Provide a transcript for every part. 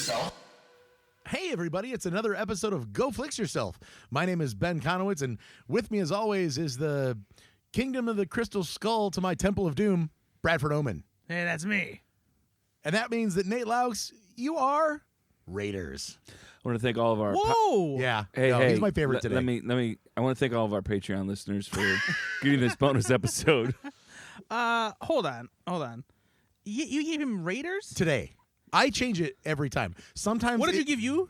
Yourself. Hey, everybody, it's another episode of Go Flix Yourself. My name is Ben Conowitz, and with me, as always, is the Kingdom of the Crystal Skull to my Temple of Doom, Bradford Oman. Hey, that's me. And that means that, Nate Laux, you are Raiders. I want to thank all of our... Whoa! Yeah. Hey, he's my favorite today. Let me. I want to thank all of our Patreon listeners for getting this bonus episode. Hold on. You gave him Raiders? Today. I change it every time. Sometimes. What did you give you?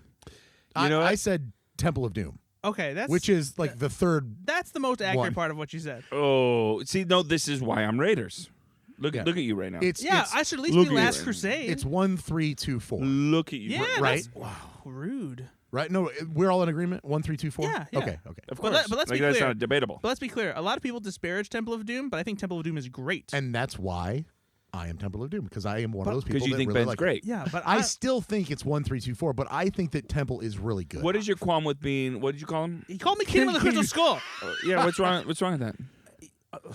You know what? I said Temple of Doom, Okay, which is like the third. that's the most accurate one. part of what you said. Oh, see, no, this is why I'm Raiders. Look Yeah. at you right now. Yeah, it's, I should at least look be at Last you. Crusade. it's 1, 3, 2, 4. Look at you. yeah, right? that's- wow, rude. Right? No, we're all in agreement. 1, 3, 2, 4. Yeah, yeah. Okay. Of But course. let's be that's clear. not debatable. But let's be clear. A lot of people disparage Temple of Doom, but I think Temple of Doom is great. And that's why I am Temple of Doom, because I am one of those people Because you that think really Ben's like great. yeah, but I still think it's 1, 3, 2, 4, but I think that Temple is really good. What is your qualm with being? What did you call him? he called me Kingdom of the Crystal Skull. Yeah. What's wrong? What's wrong with that?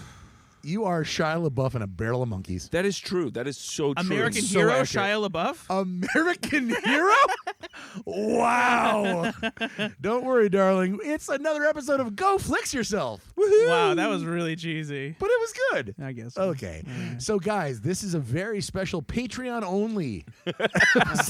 You are Shia LaBeouf and a barrel of monkeys. That is true. That is so true. American so hero accurate. Shia LaBeouf. American hero? Wow. Don't worry, darling. It's another episode of Go Flix Yourself. Woohoo! Wow, that was really cheesy. But it was good. I guess. Okay. So, guys, this is a very special Patreon only.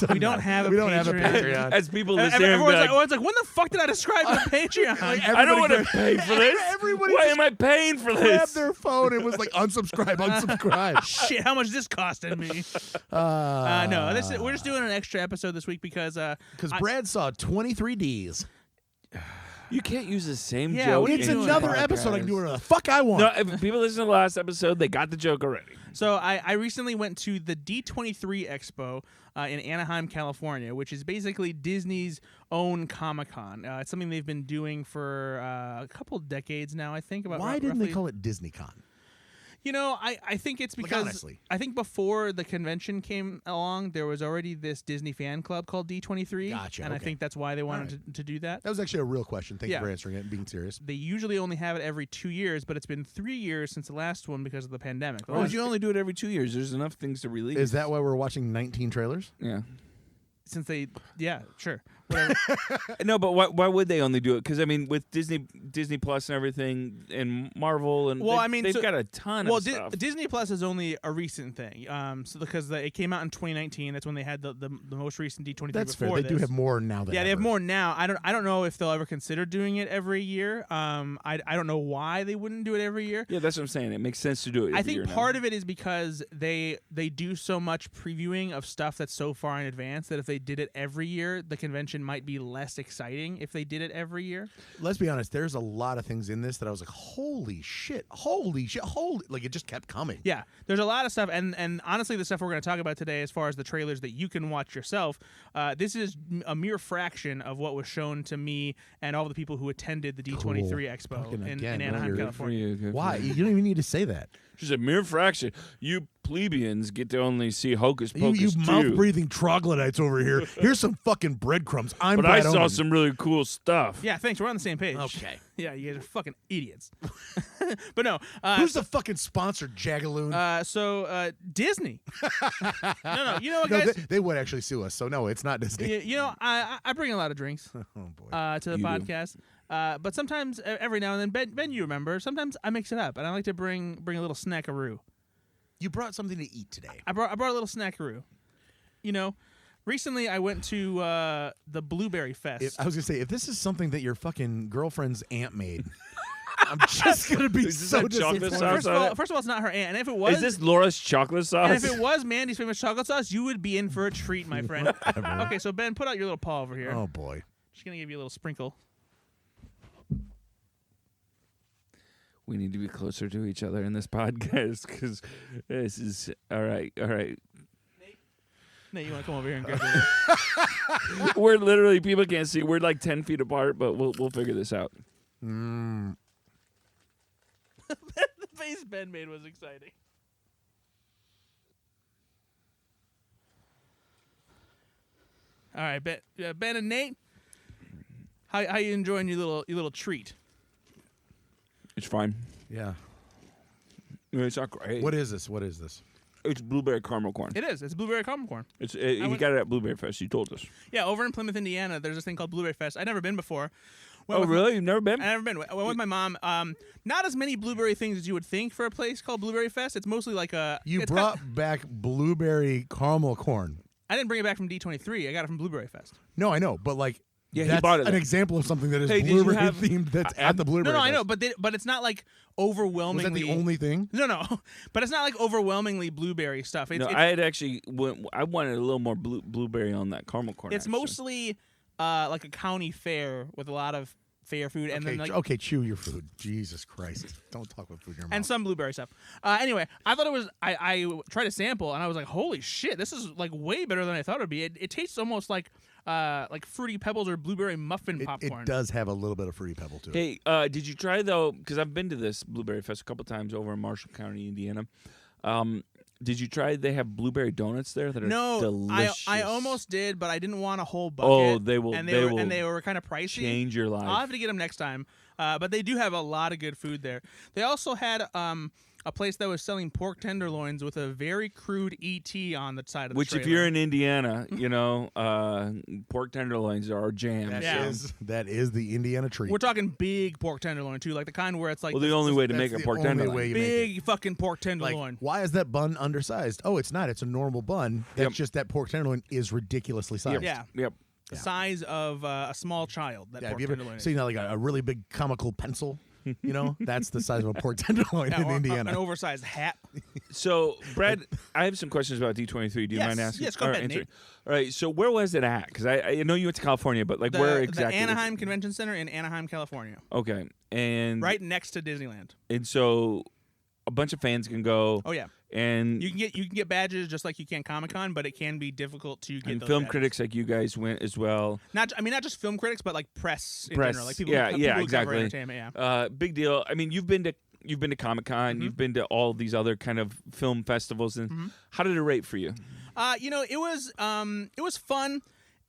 We don't have a We don't have a Patreon. Patreon. As people listen, Everyone's like, when the fuck did I describe the Patreon? I don't want to pay for this. Everybody Why just am I paying for grabbed this? their phone and was like, unsubscribe. Shit, how much is this costing me? No, we're just doing an extra episode this week because Brad saw 23 Ds. You can't use the same Yeah, joke. what are you It's in doing? another podcasts. episode. I can do whatever the fuck I want. No, if people listen to the last episode, they got the joke already. So I recently went to the D23 Expo in Anaheim, California, which is basically Disney's own Comic-Con. It's something they've been doing for a couple decades now, I think. Why didn't they call it DisneyCon? You know, I think it's Like, because honestly. I think before the convention came along, there was already this Disney fan club called D23. Gotcha, And I okay. think that's why they wanted to do that. That was actually a real question. Thank Yeah. you for answering it and being serious. They usually only have it every 2 years, but it's been 3 years since the last one because of the pandemic. Why would you only do it every 2 years? There's enough things to release. Is that why we're watching 19 trailers? Yeah. Since yeah, sure. Whatever. No, but why would they only do it? Because I mean, with Disney Plus and everything, and Marvel, and Well, I mean, they've so- got a ton Well, of stuff. Disney Plus is only a recent thing. So because it came out in 2019, that's when they had the most recent D23. That's fair. before They do this. have more now than Yeah, they have ever. more now. I don't know if they'll ever consider doing it every year. I don't know why they wouldn't do it every year. Yeah, that's what I'm saying. It makes sense to do it. I think part of it is because they do so much previewing of stuff that's so far in advance that if they did it every year, the convention might be less exciting if they did it every year. Let's be honest. There's a lot of things in this that I was like, holy shit. Like, it just kept coming. Yeah, there's a lot of stuff, and honestly, the stuff we're going to talk about today, as far as the trailers that you can watch yourself, this is a mere fraction of what was shown to me and all the people who attended the D23 Cool. Expo Fucking in again, Anaheim, you're- California. Why? You don't even need to say that. She's a mere fraction. You plebeians get to only see Hocus You Pocus 2. mouth-breathing troglodytes over here. Here's some fucking breadcrumbs. I'm But I Brad saw Oman. some really cool stuff. Yeah, thanks. We're on the same page. Okay. Yeah, you guys are fucking idiots. But no. Who's the fucking sponsor, Jagaloon? So Disney. No. You know what, no, guys? they would actually sue us, so no, it's not Disney. You know, I bring a lot of drinks Oh, boy. to the You do. podcast. But sometimes, every now and then, Ben, you remember, sometimes I mix it up, and I like to bring a little snackaroo. You brought something to eat today. I brought a little snackaroo. You know, recently I went to the Blueberry Fest. I was going to say, if this is something that your fucking girlfriend's aunt made, I'm just going to be Is this so that chocolate disappointed. sauce? First of all, it's not her aunt, and if it was, Is this Laura's chocolate sauce? and if it was Mandy's famous chocolate sauce, you would be in for a treat, my friend. Okay, so Ben, put out your little paw over here. Oh, boy. Just gonna give you a little sprinkle. We need to be closer to each other in this podcast because this is all right. All right. Nate, you want to come over here and grab it? We're literally, people can't see. We're like 10 feet apart, but we'll figure this out. Mm. The face Ben made was exciting. All right, Ben and Nate, how you enjoying your little treat? It's fine. Yeah. It's not great. What is this? What is this? It's blueberry caramel corn. It is. It's blueberry caramel corn. You got it at Blueberry Fest. You told us. Yeah, over in Plymouth, Indiana, there's this thing called Blueberry Fest. I've never been before. Really? You've never been? I've never been. I went with my mom. Not as many blueberry things as you would think for a place called Blueberry Fest. It's mostly like a. You brought back blueberry caramel corn. I didn't bring it back from D23. I got it from Blueberry Fest. No, I know, but like. Yeah, that's he bought it. an example of something that is Hey, did you blueberry have- themed. That's at the blueberry. No, I Fest. know, but it's not like Was overwhelmingly. that the only thing? No, but it's not like overwhelmingly blueberry stuff. It's, No, it's, I had actually. I wanted a little more blueberry on that caramel corn. it's actually. mostly like a county fair with a lot of fair food, and then like Okay, chew your food. Jesus Christ! Don't talk about food in your mouth. and some blueberry stuff. Anyway, I thought it was. I tried a sample, and I was like, "Holy shit! This is like way better than I thought it would be." It tastes almost like Fruity Pebbles or blueberry muffin popcorn. It does have a little bit of fruity pebble to it. Hey, did you try though? Because I've been to this Blueberry Fest a couple times over in Marshall County, Indiana. Did you try? They have blueberry donuts there that are delicious. I almost did, but I didn't want a whole bucket. Oh, they will. And they were kind of pricey. Change your life. I'll have to get them next time. But they do have a lot of good food there. They also had a place that was selling pork tenderloins with a very crude ET on the side of the Which, trailer. if you're in Indiana, pork tenderloins are our jam. That is the Indiana treat. We're talking big pork tenderloin too, like the kind where it's like Well, the only way to make that's a the pork only tenderloin. way you make it. big fucking pork Like, tenderloin. why is that bun undersized? Oh, it's not. It's a normal bun. That's Yep. just that pork tenderloin is ridiculously sized. Yeah. Yep. The size of a small child. That Yeah, pork have you ever tenderloin is. seen like a really big comical pencil? That's the size of a pork tenderloin Yeah, in or Indiana. an oversized hat. So, Brad, I have some questions about D23. Do you Yes, mind asking? yes, go All ahead, answer. Nate. All right. So, where was it at? Because I know you went to California, but like where exactly? The was it? Anaheim Convention Center in Anaheim, California. Okay. And Right next to Disneyland. And so, a bunch of fans can go. Oh yeah. And You can get badges just like you can Comic-Con, but it can be difficult to get and those film badges. critics like you guys went as well. Not just film critics, but like press in Press, general, like people. yeah, who, yeah, people who cover exactly. entertainment, yeah. Big deal. I mean, you've been to Comic-Con, Mm-hmm. you've been to all these other kind of film festivals, and how did it rate for you? It was fun.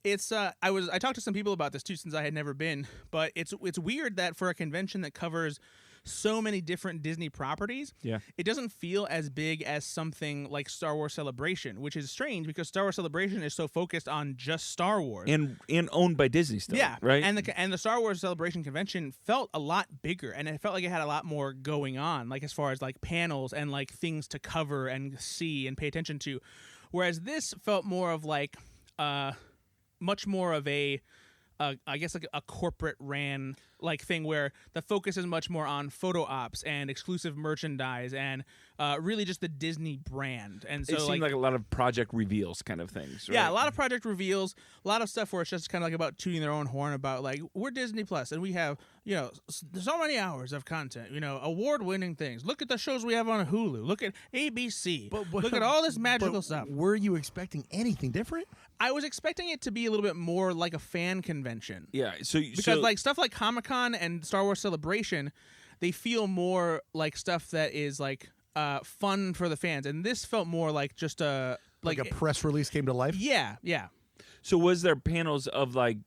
It's I talked to some people about this too since I had never been, but it's weird that for a convention that covers so many different Disney properties, Yeah. it doesn't feel as big as something like Star Wars Celebration, which is strange because Star Wars Celebration is so focused on just Star Wars. And owned by Disney still. Yeah, Right. And the Star Wars Celebration convention felt a lot bigger, and it felt like it had a lot more going on, like as far as like panels and like things to cover and see and pay attention to, whereas this felt more of like much more of a I guess like a corporate ran like thing where the focus is much more on photo ops and exclusive merchandise and really just the Disney brand. And so it seemed like a lot of project reveals kind of things. Right? yeah, a lot of project reveals, a lot of stuff where it's just kind of like about tooting their own horn about like we're Disney Plus and we have so many hours of content, award-winning things. Look at the shows we have on Hulu. Look at ABC. Look at all this magical stuff. Were you expecting anything different? I was expecting it to be a little bit more like a fan convention. Yeah. So Because like stuff like Comic-Con and Star Wars Celebration, they feel more like stuff that is like fun for the fans, and this felt more like just a Like a press release came to life? yeah. So was there panels of like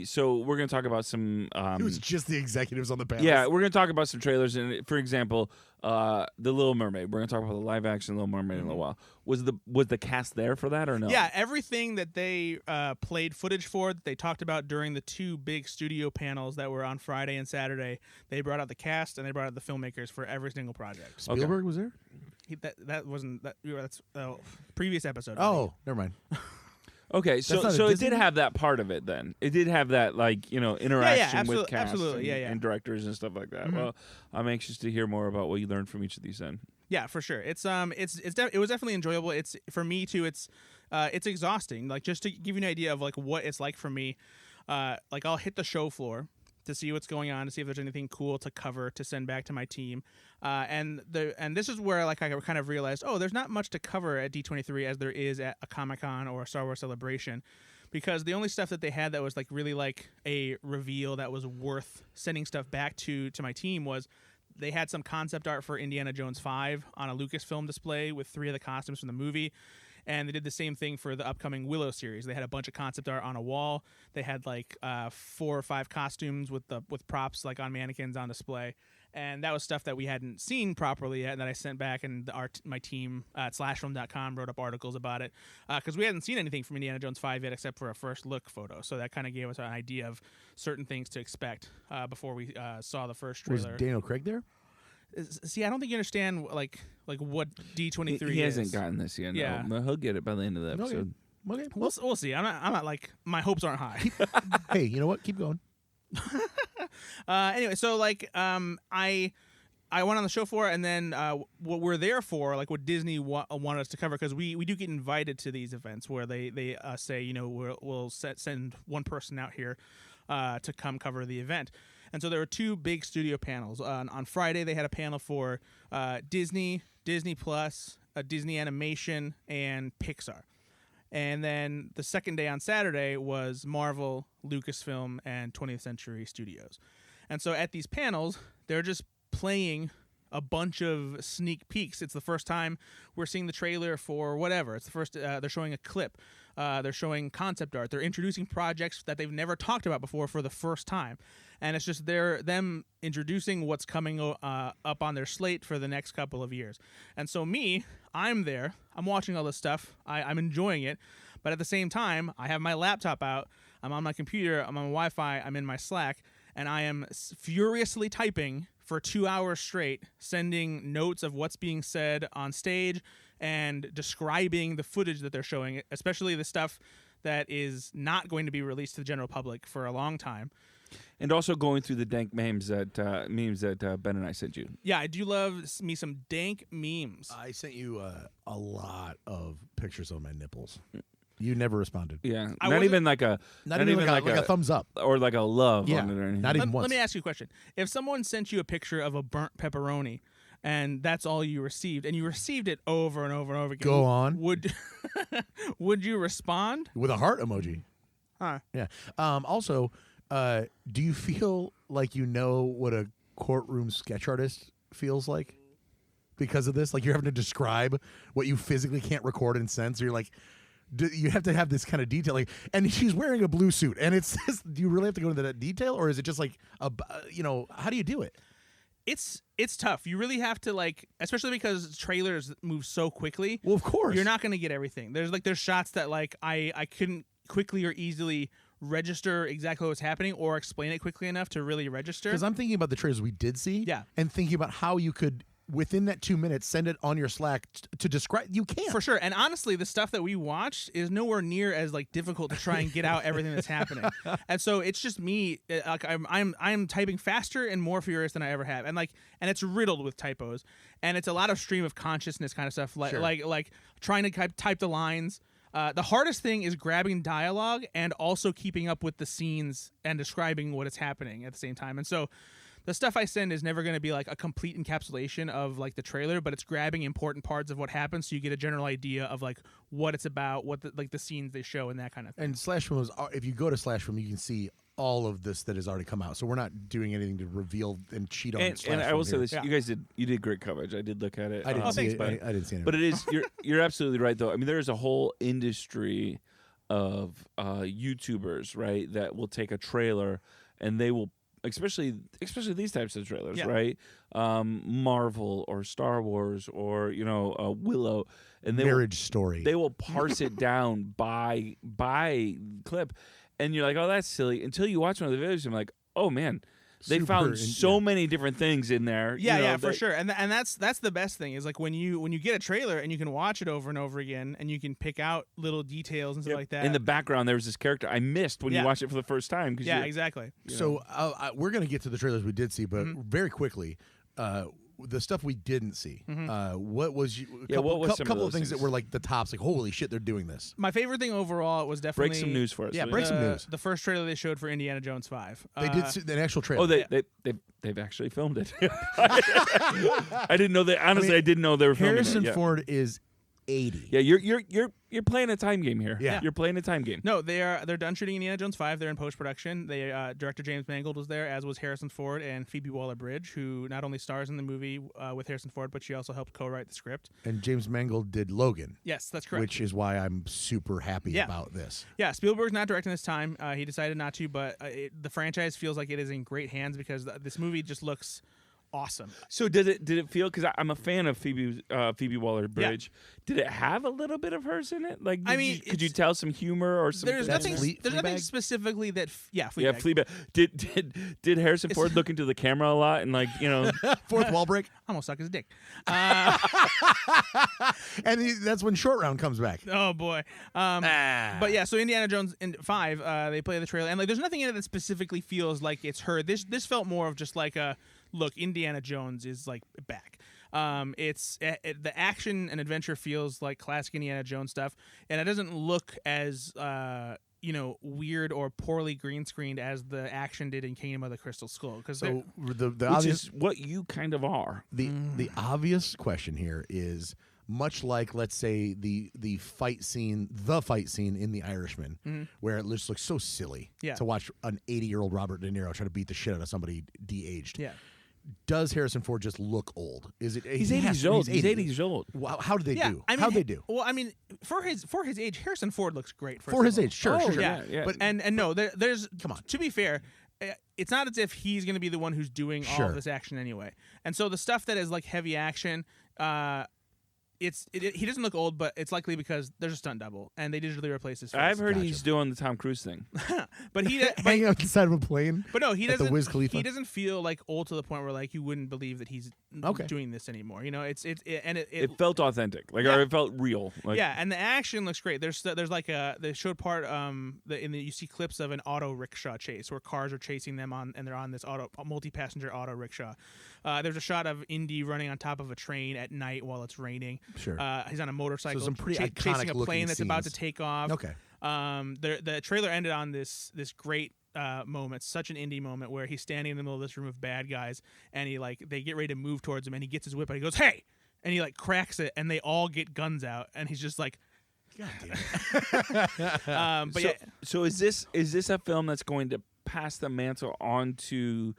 so we're going to talk about some It was just the executives on the panel. yeah, we're going to talk about some trailers, and for example, The Little Mermaid. We're going to talk about the live action Little Mermaid in a little while. Was the cast there for that or no? Yeah, everything that they played footage for that they talked about during the two big studio panels that were on Friday and Saturday, they brought out the cast and they brought out the filmmakers for every single project. Spielberg was there? That wasn't that. That's previous episode. Oh, never mind. Okay, so not a so it Disney did have that part of it then. It did have that like interaction with cast absolutely, and directors and stuff like that. Well, I'm anxious to hear more about what you learned from each of these then. Yeah, for sure. It was definitely enjoyable. It's for me too. It's exhausting. Like just to give you an idea of like what it's like for me. Like I'll hit the show floor to see what's going on, to see if there's anything cool to cover to send back to my team. And this is where like I kind of realized, there's not much to cover at D23 as there is at a Comic-Con or a Star Wars Celebration, because the only stuff that they had that was like really like a reveal that was worth sending stuff back to my team was they had some concept art for Indiana Jones 5 on a Lucasfilm display with 3 of the costumes from the movie. And they did the same thing for the upcoming Willow series. They had a bunch of concept art on a wall. They had like 4 or 5 costumes with props like on mannequins on display. And that was stuff that we hadn't seen properly yet, and that I sent back, and my team at slashfilm.com wrote up articles about it because we hadn't seen anything from Indiana Jones 5 yet except for a first look photo. So that kind of gave us an idea of certain things to expect before we saw the first trailer. Was Daniel Craig there? See, I don't think you understand like what D23 is. He hasn't gotten this yet. Yeah. No. He'll get it by the end of the episode. Okay. We'll see. I'm not like, my hopes aren't high. Hey, you know what? Keep going. Anyway, so like I went on the show for it, and then what we're there for, like what Disney wanted us to cover, because we do get invited to these events where they say, you know, we'll send one person out here to come cover the event. And so there were two big studio panels. On Friday, they had a panel for Disney, Disney Plus, Disney Animation, and Pixar. And then the second day on Saturday was Marvel, Lucasfilm, and 20th Century Studios. And so at these panels, they're just playing a bunch of sneak peeks. It's the first time we're seeing the trailer for whatever. It's the first, they're showing a clip. They're showing concept art. They're introducing projects that they've never talked about before for the first time. And it's just them introducing what's coming up on their slate for the next couple of years. And so I'm there. I'm watching all this stuff. I'm enjoying it. But at the same time, I have my laptop out. I'm on my computer. I'm on Wi-Fi. I'm in my Slack. And I am furiously typing for 2 hours straight, sending notes of what's being said on stage and describing the footage that they're showing, especially the stuff that is not going to be released to the general public for a long time. And also going through the dank memes that Ben and I sent you. Yeah, I do love me some dank memes. I sent you a lot of pictures of my nipples. You never responded. Yeah, not even like a thumbs up or like a love on it or anything. Not even once. Let me ask you a question. If someone sent you a picture of a burnt pepperoni and that's all you received, and you received it over and over and over again, go on. Would you respond with a heart emoji? Huh. Yeah. Also, do you feel like you know what a courtroom sketch artist feels like because of this? Like you're having to describe what you physically can't record and send. So you're like, you have to have this kind of detail. Like, and she's wearing a blue suit, and it's just, do you really have to go into that detail, or is it just like how do you do it? It's tough. You really have to, like, especially because trailers move so quickly. Well, of course. You're not going to get everything. There's shots that like I couldn't quickly or easily register exactly what's happening or explain it quickly enough to really register. Because I'm thinking about the trailers we did see, yeah, and thinking about how you could, within that 2 minutes, send it on your Slack to describe. You can't. For sure. And honestly, the stuff that we watched is nowhere near as like difficult to try and get out everything that's happening. And so it's just me. Like I'm typing faster and more furious than I ever have. And it's riddled with typos. And it's a lot of stream of consciousness kind of stuff. Like trying to type the lines. The hardest thing is grabbing dialogue and also keeping up with the scenes and describing what is happening at the same time. And so the stuff I send is never going to be like a complete encapsulation of like the trailer, but it's grabbing important parts of what happens so you get a general idea of like what it's about, what the scenes they show, and that kind of thing. And Slashfilm is, if you go to Slashfilm, you can see all of this that has already come out. So we're not doing anything to reveal and cheat on. And I will say this: yeah. you guys did great coverage. I did look at it. I didn't see it. I didn't see it. But it is you're absolutely right though. I mean, there is a whole industry of YouTubers, right, that will take a trailer and they will. Especially these types of trailers, yeah. right? Marvel or Star Wars or Willow, and Marriage Story. They will parse it down by clip, and you're like, oh, that's silly. Until you watch one of the videos, I'm like, oh man, they found so many different things in there. Yeah, for sure. And that's the best thing is like when you get a trailer and you can watch it over and over again and you can pick out little details and stuff like that. In the background, there was this character I missed when you watched it for the first time. Yeah, exactly. So we're gonna get to the trailers we did see, but very quickly. The stuff we didn't see. What was couple of things that were like the tops? Like, holy shit, they're doing this. My favorite thing overall was definitely break some news for us. Yeah, break some news. The first trailer they showed for Indiana Jones 5. They did see an actual trailer. Oh, they've actually filmed it. I didn't know that. Honestly, I didn't know they were filming Harrison it. Ford is 80. Yeah, you're playing a time game here. Yeah, you're playing a time game. No, they're done shooting Indiana Jones 5. They're in post production. Director James Mangold was there, as was Harrison Ford and Phoebe Waller-Bridge, who not only stars in the movie with Harrison Ford, but she also helped co-write the script. And James Mangold did Logan. Yes, that's correct. Which is why I'm super happy about this. Yeah, Spielberg's not directing this time. He decided not to, but the franchise feels like it is in great hands because this movie just looks awesome. So did it feel? Because I'm a fan of Phoebe Waller-Bridge. Did it have a little bit of hers in it? Like, could you tell some humor or something? There's nothing. There's nothing specifically that. Fleabag. Did Harrison Ford look into the camera a lot and fourth wall break? Almost suck his dick. And that's when Short Round comes back. Oh boy. But yeah, so Indiana Jones in 5, they play the trailer, and like, there's nothing in it that specifically feels like it's her. This felt more of just like a look. Indiana Jones is like back. The action and adventure feels like classic Indiana Jones stuff, and it doesn't look as weird or poorly green screened as the action did in Kingdom of the Crystal Skull. So the which obvious, is what you kind of are. The obvious question here is, much like, let's say, the fight scene in The Irishman, where it just looks so silly to watch an 80-year-old Robert De Niro try to beat the shit out of somebody de-aged. Yeah. Does Harrison Ford just look old? Is it? He's 80 years old. He's 80 years old. Wow, how do they do? I mean, How'd they do? Well, I mean, for his age, Harrison Ford looks great. For his age, sure. Yeah. But and no, there's. Come on. To be fair, it's not as if he's going to be the one who's doing all of this action anyway. And so the stuff that is like heavy action, he doesn't look old, but it's likely because there's a stunt double and they digitally replace his face. I've heard he's doing the Tom Cruise thing. But he hanging out the side of a plane. But no, he doesn't. The Wiz Khalifa. He doesn't feel like old to the point where like you wouldn't believe that he's doing this anymore. You know, it felt authentic, or it felt real. And the action looks great. There's like they showed part you see clips of an auto rickshaw chase where cars are chasing them and they're on this multi-passenger auto rickshaw. There's a shot of Indy running on top of a train at night while it's raining. Sure. He's on a motorcycle, so some pretty chasing a plane that's scenes. about to take off. Okay. The trailer ended on this great moment, such an Indy moment, where he's standing in the middle of this room of bad guys, and they get ready to move towards him, and he gets his whip, and he goes, "Hey!" and he like cracks it, and they all get guns out, and he's just like, God damn it. So is this a film that's going to pass the mantle on to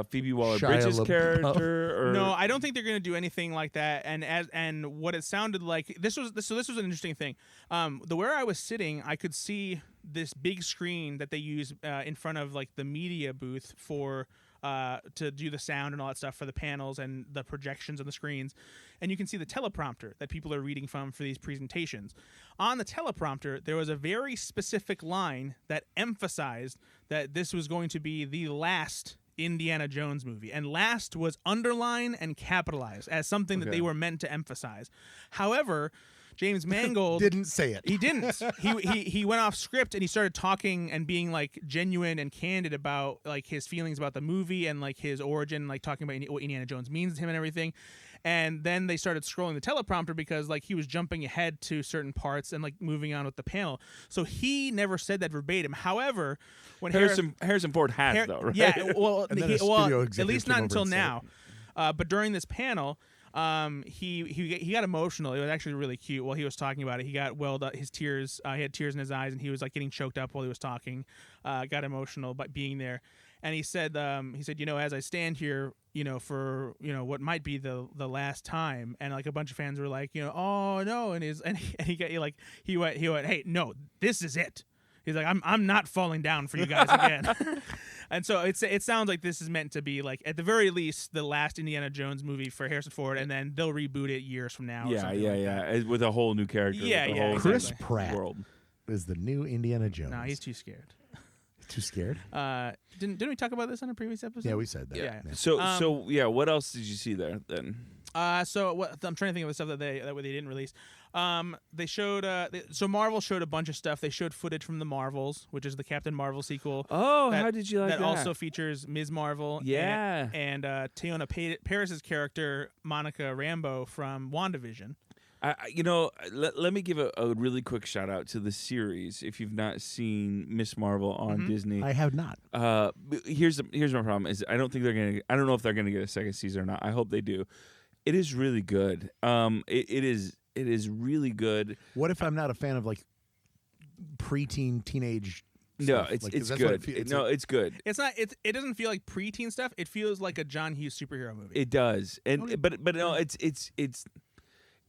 Phoebe Waller-Bridge's character? Or? No, I don't think they're going to do anything like that. And what it sounded like, this was an interesting thing. Where I was sitting, I could see this big screen that they use in front of like the media booth for to do the sound and all that stuff for the panels and the projections on the screens. And you can see the teleprompter that people are reading from for these presentations. On the teleprompter, there was a very specific line that emphasized that this was going to be the last Indiana Jones movie, and last was underlined and capitalized as something that they were meant to emphasize. However, James Mangold didn't say it. He didn't. He went off script and he started talking and being like genuine and candid about like his feelings about the movie and like his origin, like talking about what Indiana Jones means to him and everything. And then they started scrolling the teleprompter because like he was jumping ahead to certain parts and like moving on with the panel. So he never said that verbatim. However, when Harrison Ford has though, right? Yeah, well, at least not until now. But during this panel, he got emotional. It was actually really cute while he was talking about it. He got welled up, his tears. He had tears in his eyes, and he was like getting choked up while he was talking. Got emotional by being there, and he said, as I stand here, for what might be the last time, and like a bunch of fans were like, oh no, and he went, hey, no, this is it. He's like, I'm not falling down for you guys again. And so it sounds like this is meant to be like, at the very least, the last Indiana Jones movie for Harrison Ford, and then they'll reboot it years from now. Yeah, with a whole new character. Yeah. Chris Pratt world is the new Indiana Jones. No, he's too scared. Too scared? Didn't we talk about this on a previous episode? Yeah, we said that. Yeah. So what else did you see there then? I'm trying to think of the stuff that they didn't release. They showed so Marvel showed a bunch of stuff. They showed footage from the Marvels, which is the Captain Marvel sequel. Oh, how did you like that? That also features Ms. Marvel. Yeah. And Teyonah Parris's character Monica Rambeau from WandaVision. Let me give a really quick shout out to the series. If you've not seen Miss Marvel on Disney, I have not. Here's my problem: is I don't know if they're gonna get a second season or not. I hope they do. It is really good. It is really good. What if I'm not a fan of like preteen, teenage? No, stuff? it's good. It's good. It's not. It doesn't feel like preteen stuff. It feels like a John Hughes superhero movie. It does, but no, it's.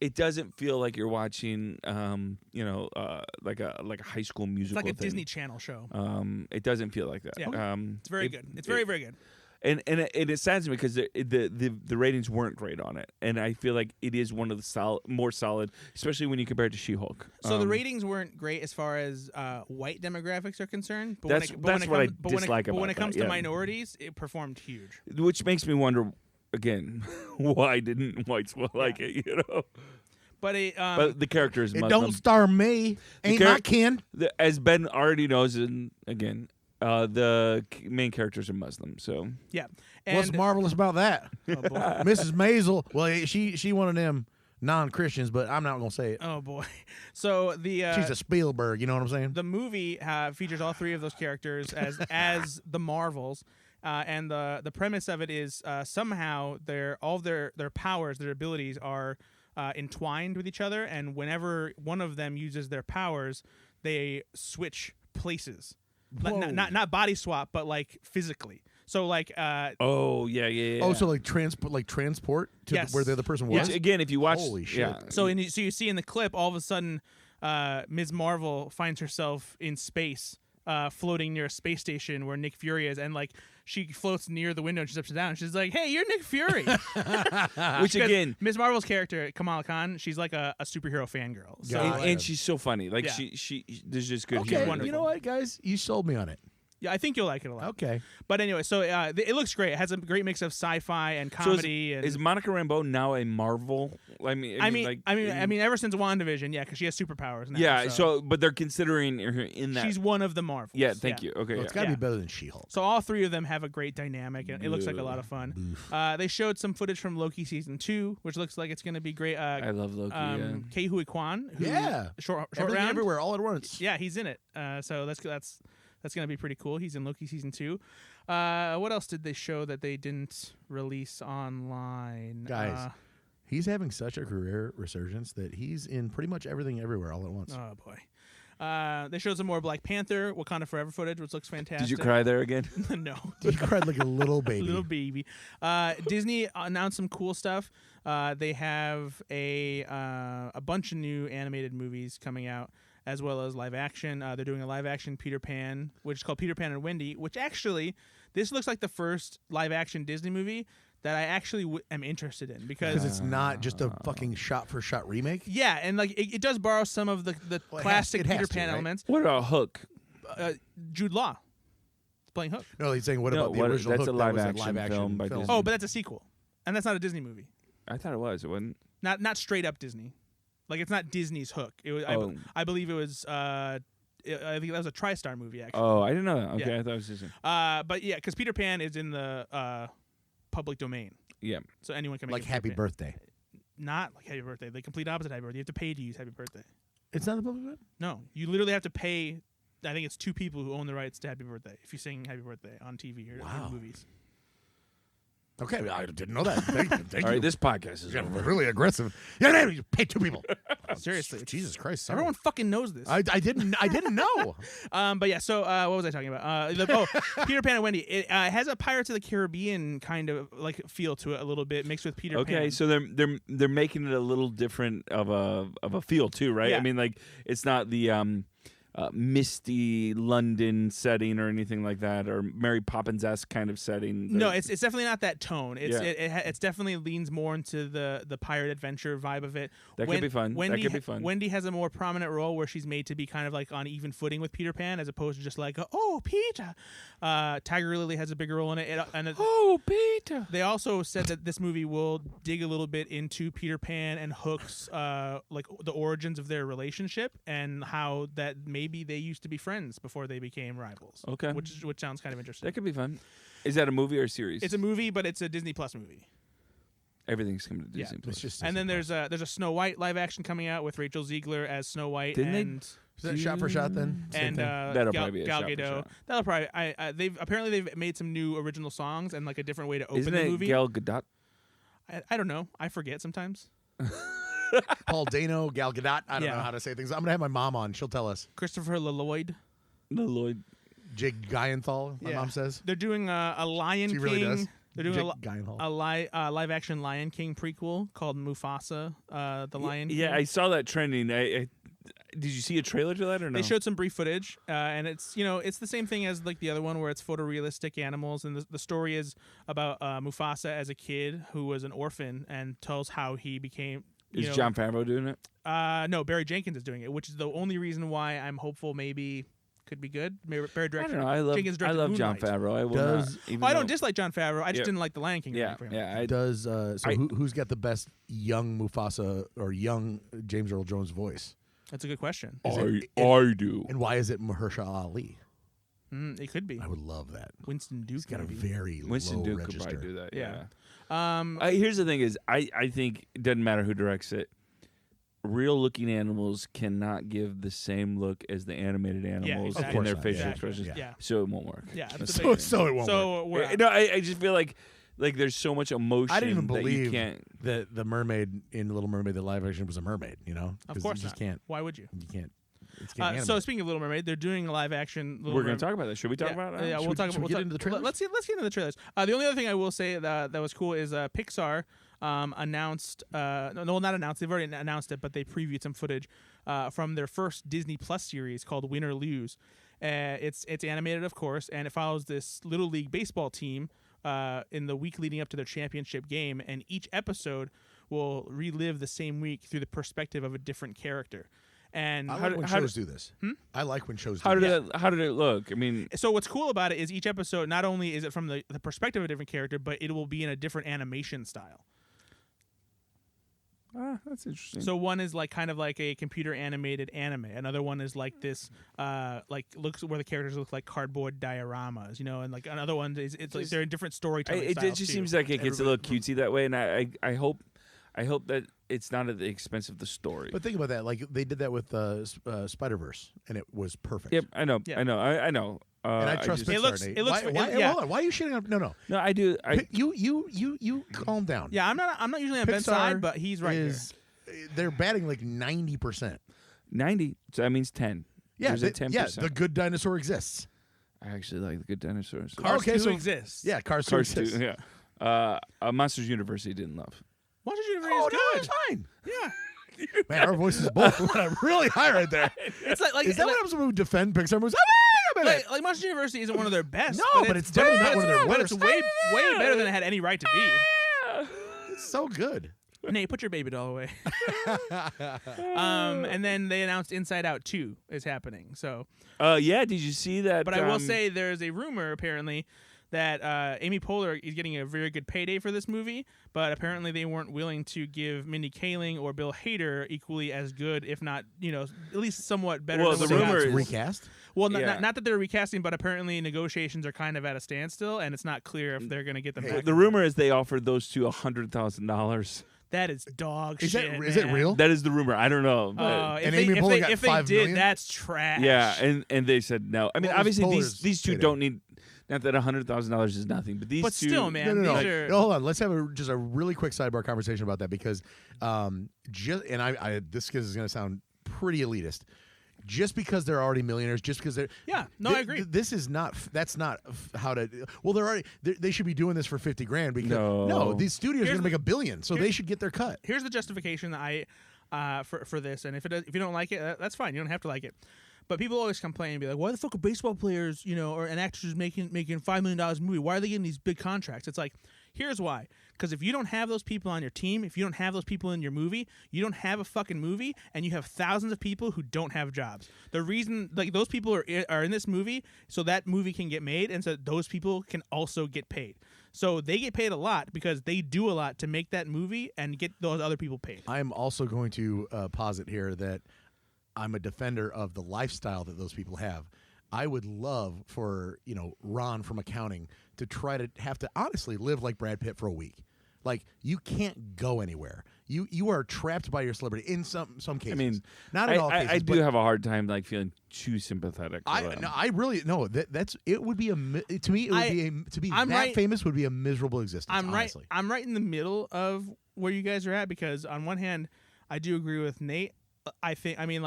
It doesn't feel like you're watching, like a High School Musical. It's like a thing. Disney Channel show. It doesn't feel like that. Yeah. It's very good. It's very, very good. And it saddens me because the ratings weren't great on it, and I feel like it is one of the more solid, especially when you compare it to She-Hulk. So the ratings weren't great as far as white demographics are concerned. But That's what I dislike about But when it comes that, to yeah. minorities, it performed huge. Which makes me wonder again, why didn't whites like it? You know. But But the character is It Muslim. don't star me. Ain't my kin. As Ben already knows, and again, the main characters are Muslim. So yeah. And What's marvelous about that? oh boy. Mrs. Maisel. Well, she one of them non-Christians, but I'm not gonna say it. Oh boy. So the She's a Spielberg. You know what I'm saying? the movie features all three of those characters as the Marvels. And the premise of it is somehow all their powers, their abilities are entwined with each other, and whenever one of them uses their powers, they switch places. Not body swap, but like physically. So like oh yeah. Oh, so like transport to Yes. where the other person was. Which, again, if you watch, Holy shit. yeah. so you see in the clip, all of a sudden, Ms. Marvel finds herself in space, floating near a space station where Nick Fury is, and like she floats near the window and she's upside down. And she's like, "Hey, you're Nick Fury." Which again, Ms. Marvel's character Kamala Khan, she's like a superhero fangirl. So God. and she's so funny. Like Yeah. she there's just good Okay, humor. you know what, guys? You sold me on it. yeah, I think you'll like it a lot. Okay. But anyway, so it looks great. It has a great mix of sci-fi and So comedy. is Monica Rambeau now a Marvel? I mean, ever since WandaVision, yeah, because she has superpowers now. yeah. so So, but they're considering her in that. she's one of the Marvels. yeah. Thank you. Okay. Well, it's yeah. got to Yeah. be better than She-Hulk. So all three of them have a great dynamic, and it looks like a lot of fun. Oof. They showed some footage from Loki season 2, which looks like it's going to be great. I love Loki. Ke Huy Quan, who Yeah. short Everything round, everywhere, all at once. yeah, he's in it. So that's going to be pretty cool. He's in Loki season 2. What else did they show that they didn't release online? Guys, he's having such a career resurgence that he's in pretty much everything everywhere all at once. Oh boy. They showed some more Black Panther, Wakanda Forever footage, which looks fantastic. Did you cry there again? No. He cried like a little baby. Little baby. Disney announced some cool stuff. They have a bunch of new animated movies coming out, as well as live action. They're doing a live action Peter Pan, which is called Peter Pan and Wendy, which actually, this looks like the first live action Disney movie that I actually am interested in, because it's not just a fucking shot-for-shot remake. yeah, and like it does borrow some of the Well, classic it has Peter to, Pan right? elements. What about Hook? Jude Law is playing Hook. No, he's saying what No, about the what- original that's Hook a that was live-action film by Disney. Oh, but that's a sequel, and that's not a Disney movie. I thought it was. It wasn't. Not straight up Disney. Like it's not Disney's Hook. It was. Oh. I believe it was. I think that was a TriStar movie actually. Oh, I didn't know that. Okay, Yeah. I thought it was just. But yeah, because Peter Pan is in the public domain, Yeah. so anyone can make like a Peter Happy Pan. Birthday. Not like Happy Birthday. The complete opposite of Happy Birthday. You have to pay to use Happy Birthday. It's not the public. No, you literally have to pay. I think it's 2 people who own the rights to Happy Birthday if you sing Happy Birthday on TV or Wow. in movies. Okay, I didn't know that. Thank you. Thank All you. right, this podcast is You're over. really aggressive. Yeah, you pay 2 people. Seriously, Jesus Christ. Sorry. everyone fucking knows this. I didn't know. But yeah, so what was I talking about? Peter Pan and Wendy. It has a Pirates of the Caribbean kind of like feel to it a little bit, mixed with Peter Pan. Okay, so they're making it a little different of a feel too, right? Yeah. I mean, like it's not the misty London setting or anything like that, or Mary Poppins-esque kind of setting. No, it's definitely not that tone. It's Yeah. it's definitely leans more into the pirate adventure vibe of it. That could be fun. Wendy, That could be fun. Wendy has a more prominent role where she's made to be kind of like on even footing with Peter Pan, as opposed to just like, oh, Peter. Tiger Lily has a bigger role in it. Oh, Peter. They also said that this movie will dig a little bit into Peter Pan and Hook's like the origins of their relationship and how that maybe they used to be friends before they became rivals. Okay. Which sounds kind of interesting. That could be fun. Is that a movie or a series? It's a movie, but it's a Disney Plus movie. Everything's coming to Yeah. Disney It's Plus. just And then there's a Snow White live action coming out with Rachel Ziegler as Snow White Didn't they- and Is that shot for shot then? Same and thing? That'll Gal, probably be a Gal shot for Gadot. shot. That'll probably they've made some new original songs and like a different way to open Isn't the it movie. Gal Gadot? I don't know. I forget sometimes. Paul Dano, Gal Gadot. I don't Yeah. know how to say things. I'm gonna have my mom on. She'll tell us. Christopher Lloyd. No, Lloyd. Jake Gyllenhaal. My Yeah. mom says. They're doing a Lion She King. really does. They're doing Jake Gyllenhaal. a live action Lion King prequel called Mufasa, the Lion King. Yeah, I saw that trending. Did you see a trailer to that or no? They showed some brief footage, and it's it's the same thing as like the other one where it's photorealistic animals, and the story is about Mufasa as a kid who was an orphan and tells how he became. Is Jon Favreau doing it? No, Barry Jenkins is doing it, which is the only reason why I'm hopeful maybe could be good. Maybe Barry director. I don't know. Jenkins I love Jon Moonlight. Favreau. I will Does- not. Even I don't though- dislike Jon Favreau. I just Yeah. didn't like the Lion King. Yeah, remake. yeah. Does who's got the best young Mufasa or young James Earl Jones voice? That's a good question. I do. And why is it Mahershala Ali? It could be I would love that. Winston Duke. He's got a maybe. very Winston low Duke register. could probably do that. Yeah. Yeah. Here's the thing: is I think it doesn't matter who directs it. Real looking animals cannot give the same look as the animated animals exactly. in their Of course not. facial Yeah. expressions. Yeah. So it won't work. Yeah. that's a So, big so it thing. won't So work. we're No, I just feel like there's so much emotion. I didn't even that you believe can't. that the mermaid in Little Mermaid, the live action, was a mermaid. You know, Of 'Cause course you just not. can't. Why would you? You can't. It's So animated. speaking of Little Mermaid, they're doing a live action. We're going to talk about that. Should we talk about it? Yeah, Should we'll we- talk should we about. get into the trailers? Let's get into the trailers. The only other thing I will say that was cool is Pixar announced. No, not announced. They've already announced it, but they previewed some footage from their first Disney Plus series called Win or Lose. It's animated, of course, and it follows this Little League baseball team in the week leading up to their championship game, and each episode will relive the same week through the perspective of a different character. And I like when shows do this. I like when shows. How do did this. it? How did it look? I mean, so what's cool about it is each episode, not only is it from the perspective of a different character, but it will be in a different animation style. that's interesting. So one is like kind of like a computer animated anime. Another one is like this, like looks where the characters look like cardboard dioramas, and like another one is it's like they're in different storytelling it styles just too. seems like it gets a little cutesy that way, and I hope that it's not at the expense of the story. But think about that. Like they did that with Spider-Verse, and it was perfect. Yep, I know, Yeah. I know. And I trust just- Pixar. It looks- Nate. it looks- Why, yeah. hold on. Why are you shitting on? No. No, I do. You calm down. Yeah, I'm not usually on Ben's Pixar side, but he's right here. They're batting like 90%. 90. So that means 10. Yeah, There's a 10%. yeah. The Good Dinosaur exists. I actually like the Good Dinosaurs. Cars Okay, 2 so- exists. Yeah, Cars 2 Cars exists. 2, yeah. Monsters University didn't love. Monsters University Oh is no, good. it's fine. Yeah, Man, our voices both went really high right there. it's like Is that what happens when we defend Pixar movies? Wait a minute. like Monsters University isn't one of their best. No, but it's definitely not one of their But worst. it's way better than it had any right to be. It's so good. Nate, put your baby doll away. And then they announced Inside Out 2 is happening. So, Yeah, did you see that? but I will say there's a rumor apparently that Amy Poehler is getting a very good payday for this movie, but apparently they weren't willing to give Mindy Kaling or Bill Hader equally as good, if not, at least somewhat better. Well, than the what they got. rumor It's is- recast. Well, Yeah. not that they're recasting, but apparently negotiations are kind of at a standstill, and it's not clear if they're going to get them back. the rumor is they offered those two $100,000. That is dog Is shit. it man. real? That is the rumor. I don't know. But If And they, Amy if Poehler they, got if they $5 did, million? that's trash. yeah, and they said no. I mean, What was obviously Poehler's these two payday? don't need. Not that $100,000 is nothing, but these But two. still, man, No. these are. No, hold on. Let's have just a really quick sidebar conversation about that because, this is going to sound pretty elitist. Just because they're already millionaires, just because they're I agree. This is not. That's not how to. Well, they're already. They should be doing this for $50,000 because No. these studios are Here's going to make $1 billion, so they should get their cut. Here's the justification that for this, and if you don't like it, that's fine. You don't have to like it. But people always complain and be like, "Why the fuck are baseball players, or and actors making $5 million a movie? Why are they getting these big contracts?" It's like, here's why. Because if you don't have those people on your team, if you don't have those people in your movie, you don't have a fucking movie, and you have thousands of people who don't have jobs. The reason, like, those people are in this movie, so that movie can get made, and so those people can also get paid. So they get paid a lot because they do a lot to make that movie and get those other people paid. I'm also going to posit here that I'm a defender of the lifestyle that those people have. I would love for, Ron from accounting to try to have to honestly live like Brad Pitt for a week. Like, you can't go anywhere. You are trapped by your celebrity in some cases. I mean, not in all cases. I do but have a hard time feeling too sympathetic. For them. I really no. That's it. Would be to me. It would be I'm that right- famous would be a miserable existence. Honestly. I'm right in the middle of where you guys are at because on one hand, I do agree with Nate. I mean,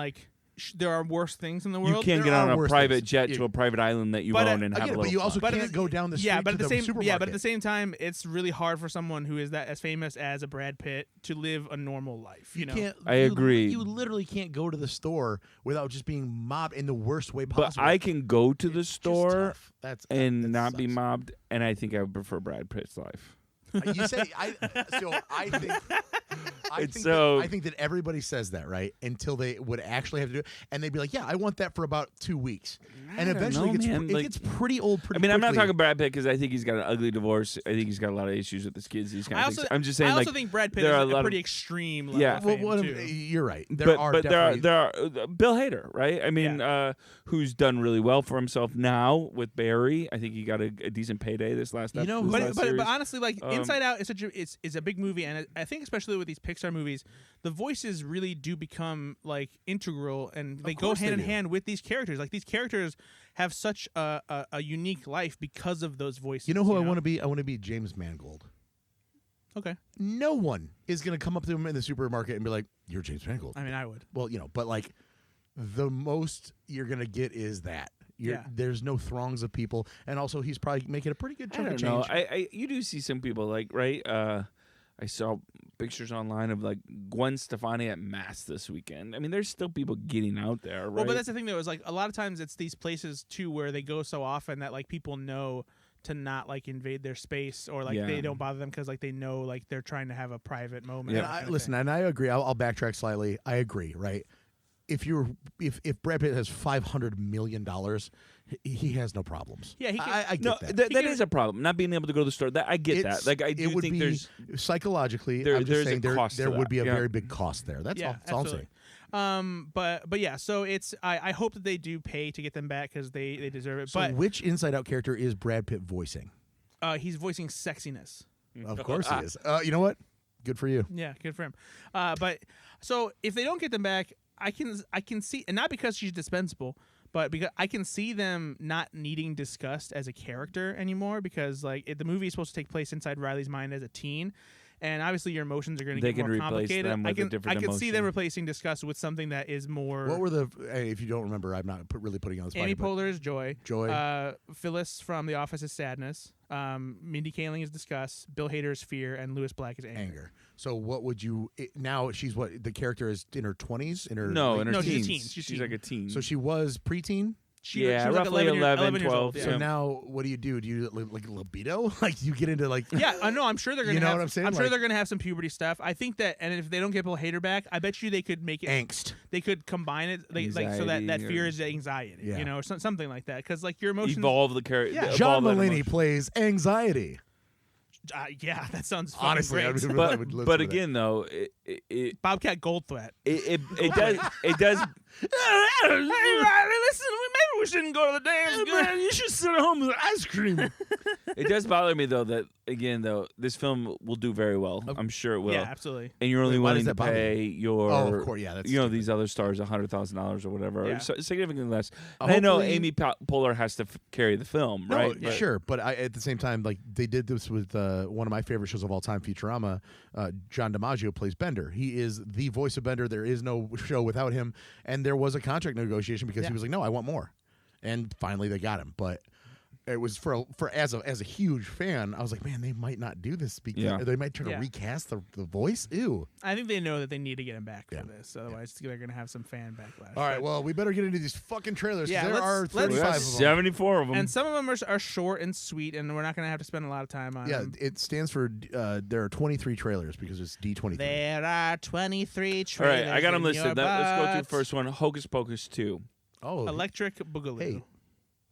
there are worse things in the You world. can't There get on are a worse private things. jet Yeah. to a private island that you But, own and I have get a it, little but you also fun. can't go down the street yeah, but to at the the same supermarket. but at the same time, it's really hard for someone who is that as famous as a Brad Pitt to live a normal life. You know, can't. I you- agree. You literally can't go to the store without just being mobbed in the worst way But possible. I can go to the It's just store tough. That's and that not be sucks. mobbed, and I think I would prefer Brad Pitt's life. You say I think So- I think that everybody says that, right? Until they would actually have to do it, and they'd be like, "Yeah, I want that for about 2 weeks," and don't eventually know, it, gets, man. it Like- gets pretty old. Pretty I mean, I'm not quickly. talking Brad Pitt because I think he's got an ugly divorce. I think he's got a lot of issues with his kids. These kind I of also things. I'm just saying, I also like, think Brad Pitt there are is a lot a pretty of- extreme level Yeah. of Well, fame too. you're right. There but are but definitely there are Bill Hader, right? I mean, who's done really well for himself now with Barry. I think he got a decent payday this last. You know this who- But, last but, series. but honestly, like Inside Out is is a big movie, and I think especially with these Pixar movies, the voices really do become like integral, and they go course they hand in do. hand with these characters. Like these characters have such a unique life because of those voices. You know who I want to be? I want to be James Mangold. Okay, No one is going to come up to him in the supermarket and be like, "You're James Mangold." I mean, I would. Well, but like the most you're going to get is that. Yeah. There's no throngs of people, and also he's probably making a pretty good I chunk of don't know. change. You do see some people like right. I saw pictures online of like Gwen Stefani at Mass this weekend. I mean, there's still people getting out there, right? Well, but that's the thing though, is like a lot of times it's these places too where they go so often that like people know to not like invade their space, or like Yeah. they don't bother them because like they know like they're trying to have a private moment. Yeah. And that kind of listen, thing. and I agree. I'll backtrack slightly. I agree, right? If Brad Pitt has $500 million, he has no problems. Yeah, he can- I get no, that. that can- is a problem. Not being able to go to the store. That I get It's- that. Like I it do would think be there's psychologically. there- I'm just there's a saying there cost to there would that. be a Yeah. very big cost there. That's all. That's all I'm saying. absolutely. But yeah, so it's I hope that they do pay to get them back because they deserve it. So, but which Inside Out character is Brad Pitt voicing? he's voicing sexiness. Of course he is. You know what? Good for you. Yeah, good for him. But so if they don't get them back, I can see, and not because she's dispensable, but because I can see them not needing disgust as a character anymore, because like the movie is supposed to take place inside Riley's mind as a teen. And obviously, your emotions are going to They get can more replace complicated. them with a I different can see them emotion. replacing disgust with something that is more. What were the? Hey, if you don't remember, I'm not really putting you on the spot. Amy here, but Poehler is joy. Joy. Phyllis from The Office is sadness. Mindy Kaling is disgust. Bill Hader is fear, and Louis Black is anger. anger. So what would you? Now she's what? The character is in her 20s. In her no, in her No, she's a teens. teen. She's She's teen. like a teen. So she was preteen. She Yeah, was like roughly 11, years 12, old. Yeah. So Yeah. now, what do? Do you like libido? Like you get into like? Yeah, I know. I'm sure they're gonna. You know have, what I'm saying? I'm sure Like- they're gonna have some puberty stuff. I think that, and if they don't get Bill Hader back, I bet you they could make it. angst. They could combine it, like so that Anxiety fear or- is anxiety. Yeah. You know, or something like that. Because like your emotions. evolve the character. Yeah. John Mulaney plays anxiety. Yeah, that sounds fucking Honestly, I great. would- I But would listen but to that. again though, Bobcat Goldthwait. it does Hey Riley, listen, maybe we shouldn't go to the dance. you should sit at home with ice cream. it does bother me though that again though this film will do very well. I'm sure it will. Yeah, absolutely. And you're only Wait, why willing does to that bother pay your Oh, of course, yeah, that's you know stupid. these other stars $100,000 or whatever, Yeah. or significantly less. And I know Hopefully- Amy Poehler has to carry the film, No, right? yeah, sure, but at the same time, like they did this with one of my favorite shows of all time, Futurama. John DiMaggio plays Bender. He is the voice of Bender. There is no show without him, and there was a contract negotiation because Yeah. he was like, "No, I want more," and finally they got him. But it was for as a huge fan, I was like, "Man, they might not do this because Yeah. they might try to Yeah. recast the voice." Ew. I think they know that they need to get him back Yeah. for this. Otherwise, they're going to have some fan backlash. All right, But- well, we better get into these fucking trailers. 'Cause Yeah, there let's- are let's- 35 We got of them. 74 of them. and some of them are short and sweet, and we're not going to have to spend a lot of time on Yeah, them. it stands for there are 23 trailers because it's D23. There are 23 All trailers. right, I got them in listed. your Let's go through the butts. first one. Hocus Pocus 2. Oh, Electric Boogaloo. Hey.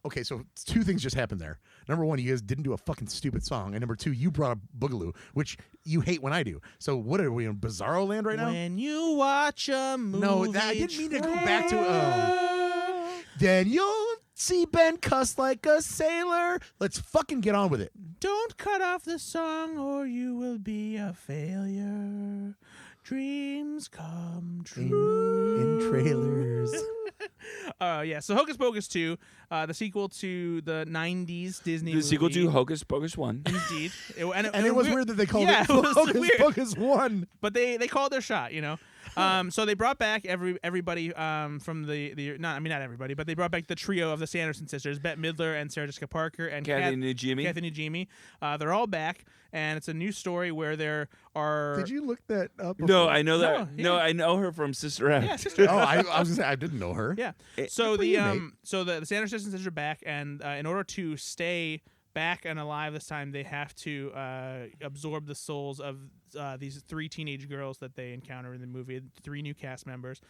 Okay, so two things just happened there. Number one, you guys didn't do a fucking stupid song, and number two, you brought up Boogaloo, which you hate when I do. So what are we in Bizarro Land right now? When you watch a movie. No, I didn't mean to go back to. Then you'll see Ben cuss like a sailor. Let's fucking get on with it. Don't cut off the song or you will be a failure. Dreams come true. In trailers. Yeah, so Hocus Pocus 2, the sequel to the 90s Disney The sequel movie. to Hocus Pocus 1. Indeed. And it was weird that they called Yeah, it it was Hocus weird. Pocus 1. But they called their shot, you know. So they brought back everybody from not everybody, but they brought back the trio of the Sanderson sisters, Bette Midler and Sarah Jessica Parker and Kathy Najimy. They're all back, and it's a new story where there are. Did you look that up? No, I know that. No, yeah. I know her from Sister Act. Yeah, Sister Oh, I was gonna say I didn't know her. Yeah. Good So for you, mate. the Sanderson sisters are back, and in order to stay back and alive this time, they have to absorb the souls of these 3 teenage girls that they encounter in the movie. 3 new cast members.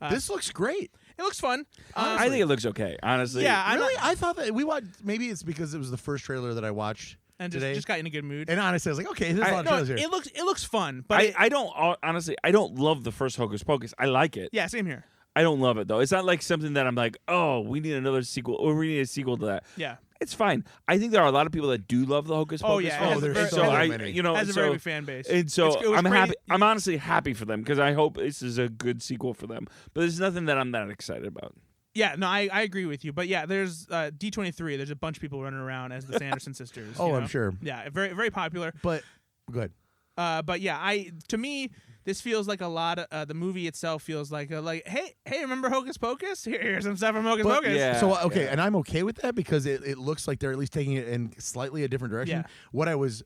This looks great. It looks fun. I think it looks okay, honestly. Yeah, Really, I thought that we watched. Maybe it's because it was the first trailer that I watched and today. just got in a good mood. And honestly, I was like, okay, there's a lot of trailers here. It looks fun, but I don't honestly. I don't love the first Hocus Pocus. I like it. yeah, same here. I don't love it though. It's not like something that I'm like, oh, we need another sequel, or we need a sequel to that. Yeah. It's fine. I think there are a lot of people that do love the Hocus Oh, Pocus. yeah, films. there's so so I, many. you know, Has a so, very big fan base. and so It was I'm great. happy. I'm honestly happy for them because I hope this is a good sequel for them. But there's nothing that I'm that excited about. Yeah, no, I agree with you. But yeah, there's D23. There's a bunch of people running around as the Sanderson sisters. Oh, you I'm know? sure. Yeah, very very popular. But good. But yeah, to me this feels like a lot of the movie itself feels like hey, remember Hocus Pocus? Here's some stuff from Hocus But- Pocus. Yeah. So okay, and I'm okay with that because it looks like they're at least taking it in slightly a different direction. Yeah. What I was,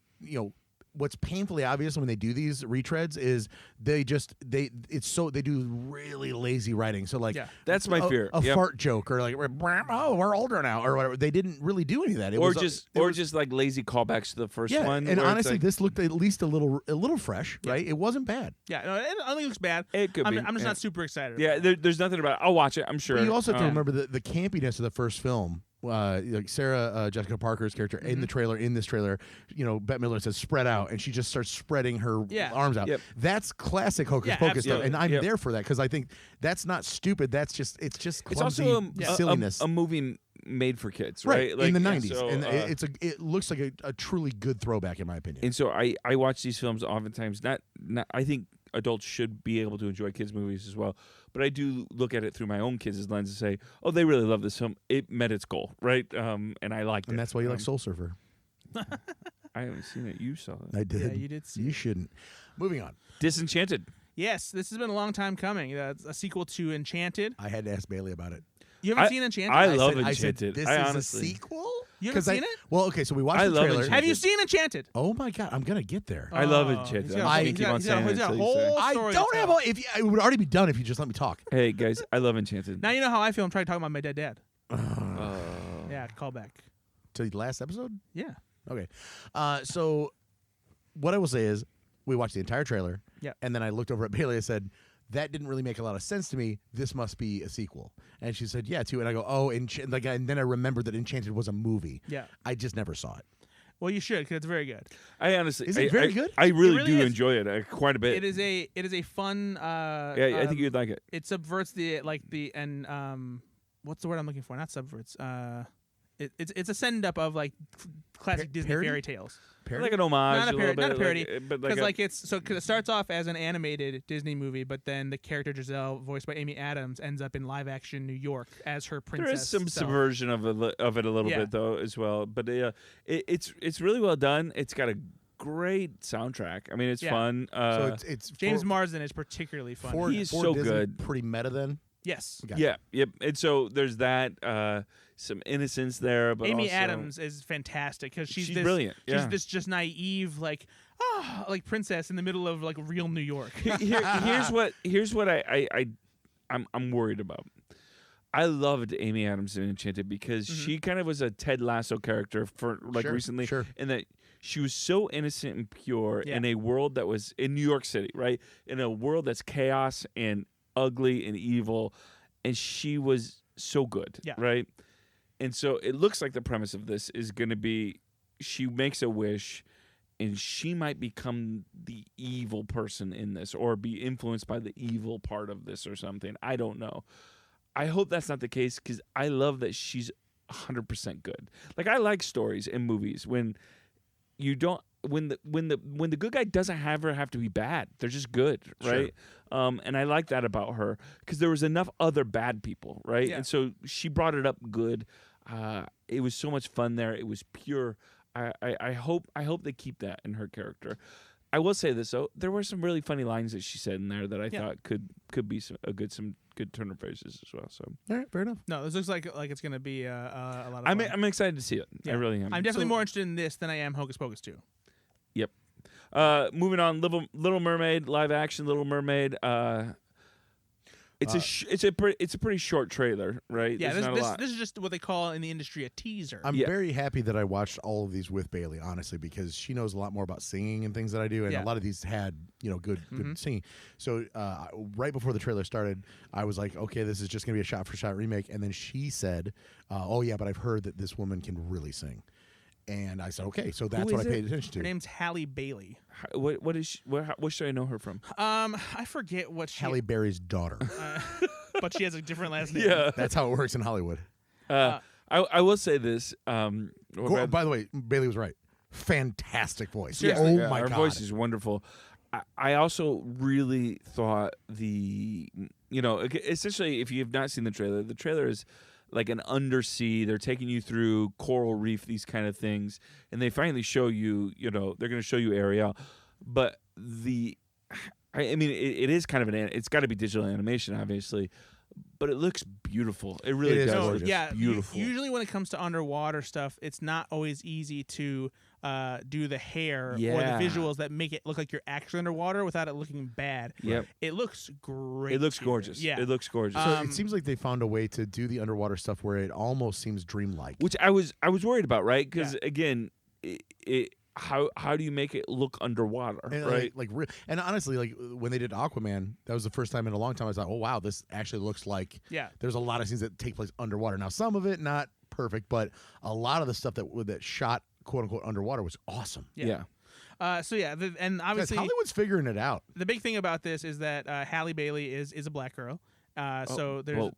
what's painfully obvious when they do these retreads is they do really lazy writing. So like Yeah. That's my fear. A Yep. fart joke or like we're older now or whatever. They didn't really do any of that. It Or was, just like lazy callbacks to the first yeah. one. And where it's honestly, like, this looked at least a little fresh, Yeah. right? It wasn't bad. Yeah, no, it only looks bad. it could I'm be. just yeah. not super excited. Yeah, about it. there's nothing about it. I'll watch it. I'm sure. But you also have to remember the campiness of the first film. Like Sarah Jessica Parker's character in the trailer, in this trailer, Bette Midler says spread out, and she just starts spreading her Yeah. arms out. Yep. That's classic Hocus Yeah, Pocus stuff, absolutely. and I'm Yep. there for that because I think that's not stupid. It's just It's clumsy also silliness. a movie made for kids, right right? in the and 90s, so, and it looks like a truly good throwback in my opinion. And so I watch these films oftentimes. Not I think adults should be able to enjoy kids' movies as well. But I do look at it through my own kids' lens and say, oh, they really love this film. It met its goal, right? And I liked it. And that's why you like Soul Surfer. I haven't seen it. You saw it. I did. Yeah, you did see You it. shouldn't. Moving on. Disenchanted. Yes, this has been a long time coming. It's a sequel to Enchanted. I had to ask Bailey about it. You haven't seen Enchanted? I love I said, Enchanted. this I is honestly, a sequel? You haven't 'Cause seen it? Well, okay, so we watched I the love trailer. Enchanted. Have you seen Enchanted? Oh my god, I'm gonna get there. I love Oh, Enchanted. he's got a I'm whole- just gonna he's keep got- on he's got a- saying he's it got a until you say it. whole I story don't to have tell. all. It would already be done if you just let me talk. Hey guys, I love Enchanted. Now you know how I feel. I'm trying to talk about my dead dad. Oh. Yeah, callback. To the last episode. Yeah. Okay, so what I will say is we watched the entire trailer. Yep. And then I looked over at Bailey and said, that didn't really make a lot of sense to me. This must be a sequel. And she said, yeah, too. And I go, oh, and then I remembered that Enchanted was a movie. Yeah. I just never saw it. Well, you should because it's very good. I honestly, Is it very good? I really, really do is. enjoy it quite a bit. It is a fun. Yeah, I think you'd like it. It subverts what's the word I'm looking for? Not subverts. It's a send up of like classic Disney parody? fairy tales. Parody? Like an homage, Not a little parody- not a bit, parody, but Because like, because it starts off as an animated Disney movie, but then the character Giselle, voiced by Amy Adams, ends up in live action New York as her princess. there is some self. subversion of it a little Yeah. bit though as well. But it's really well done. It's got a great soundtrack. I mean, it's Yeah. fun. So it's James for, Marsden is particularly fun. for, He's for so Disney, good. Pretty meta then. Yes. Okay. Yeah, yep. And so there's that some innocence there, but Amy also, Adams is fantastic because she's this, brilliant. She's Yeah. this just naive like princess in the middle of like real New York. Here's what I'm worried about. I loved Amy Adams in Enchanted because she kind of was a Ted Lasso character for like Sure, recently, sure. and that she was so innocent and pure Yeah. in a world that was in New York City, right? In a world that's chaos and ugly and evil, and she was so good, Yeah. right? And so it looks like the premise of this is going to be she makes a wish and she might become the evil person in this or be influenced by the evil part of this or something. I don't know. I hope that's not the case because I love that she's 100% good. Like I like stories in movies when you don't when the good guy doesn't have to be bad. They're just good, right? And I like that about her because there was enough other bad people, right? Yeah. And so she brought it up good. It was so much fun there. It was pure. I hope they keep that in her character. I will say this though, there were some really funny lines that she said in there that I thought could be some good turn of phrases as well. So All right, fair enough. No, this looks like it's going to be a lot of I'm fun. I'm excited to see it. Yeah. I really am. I'm definitely more interested in this than I am Hocus Pocus 2. Yep. Moving on, Little Mermaid live action Little Mermaid. It's a pretty short trailer, right? Yeah, There's not a lot. this is just what they call in the industry a teaser. I'm very happy that I watched all of these with Bailey, honestly, because she knows a lot more about singing and things that I do, and a lot of these had good singing. So right before the trailer started, I was like, okay, this is just gonna be a shot for shot remake, and then she said, oh yeah, but I've heard that this woman can really sing. And I said, okay, so that's what I paid attention to. Her name's Halle Bailey. What is she, what should I know her from? I forget what she. Halle Berry's daughter. But she has a different last name. Yeah, That's how it works in Hollywood. I will say this. By the way, Bailey was right. Fantastic voice. Seriously. Oh my her god, voice is wonderful. I also really thought essentially, if you have not seen the trailer is like an undersea. They're taking you through coral reef, these kind of things, and they finally show you. They're going to show you Ariel, but it is kind of it's got to be digital animation, obviously, but it looks beautiful. It really does. gorgeous. Yeah, Beautiful. Usually when it comes to underwater stuff, it's not always easy to do the hair or the visuals that make it look like you're actually underwater without it looking bad. Yep. It looks great. It looks here. gorgeous. Yeah. It looks gorgeous. So it seems like they found a way to do the underwater stuff where it almost seems dreamlike. Which I was worried about, right? Because again, how do you make it look underwater, And right? and honestly, like when they did Aquaman, that was the first time in a long time I thought, oh wow, this actually looks like there's a lot of scenes that take place underwater. Now some of it not perfect, but a lot of the stuff that shot quote unquote underwater was awesome. Yeah. And obviously Hollywood's figuring it out. the big thing about this is that Halle Bailey is a black girl. So there's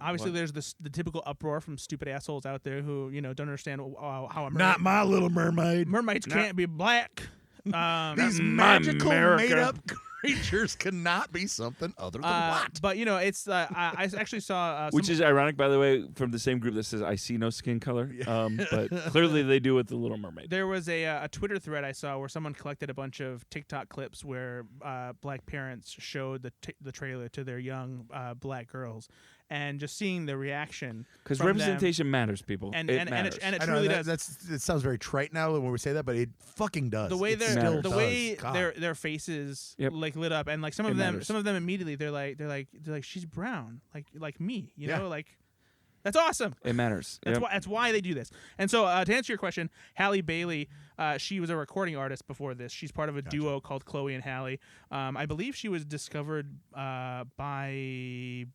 obviously there's the typical uproar from stupid assholes out there who don't understand how a mermaid, Not my Little Mermaid. mermaids can't be black. These my magical America. made-up creatures cannot be something other than what. But it's I actually saw Which is ironic, by the way, from the same group that says I see no skin color. But clearly they do with the Little Mermaid. there was a Twitter thread I saw where someone collected a bunch of TikTok clips where black parents showed the trailer to their young black girls, and just seeing the reaction Because from representation matters, people. them, It matters. and it I know truly does. it sounds very trite now when we say that, but it fucking does. The way It their still the does. way God. their faces Yep. like lit up, and like some It of them matters. immediately they're like she's brown like me, Yeah. like that's awesome. It matters. That's why they do this. And so to answer your question, Halle Bailey, she was a recording artist before this. She's part of a duo called Chloe and Halle. I believe she was discovered by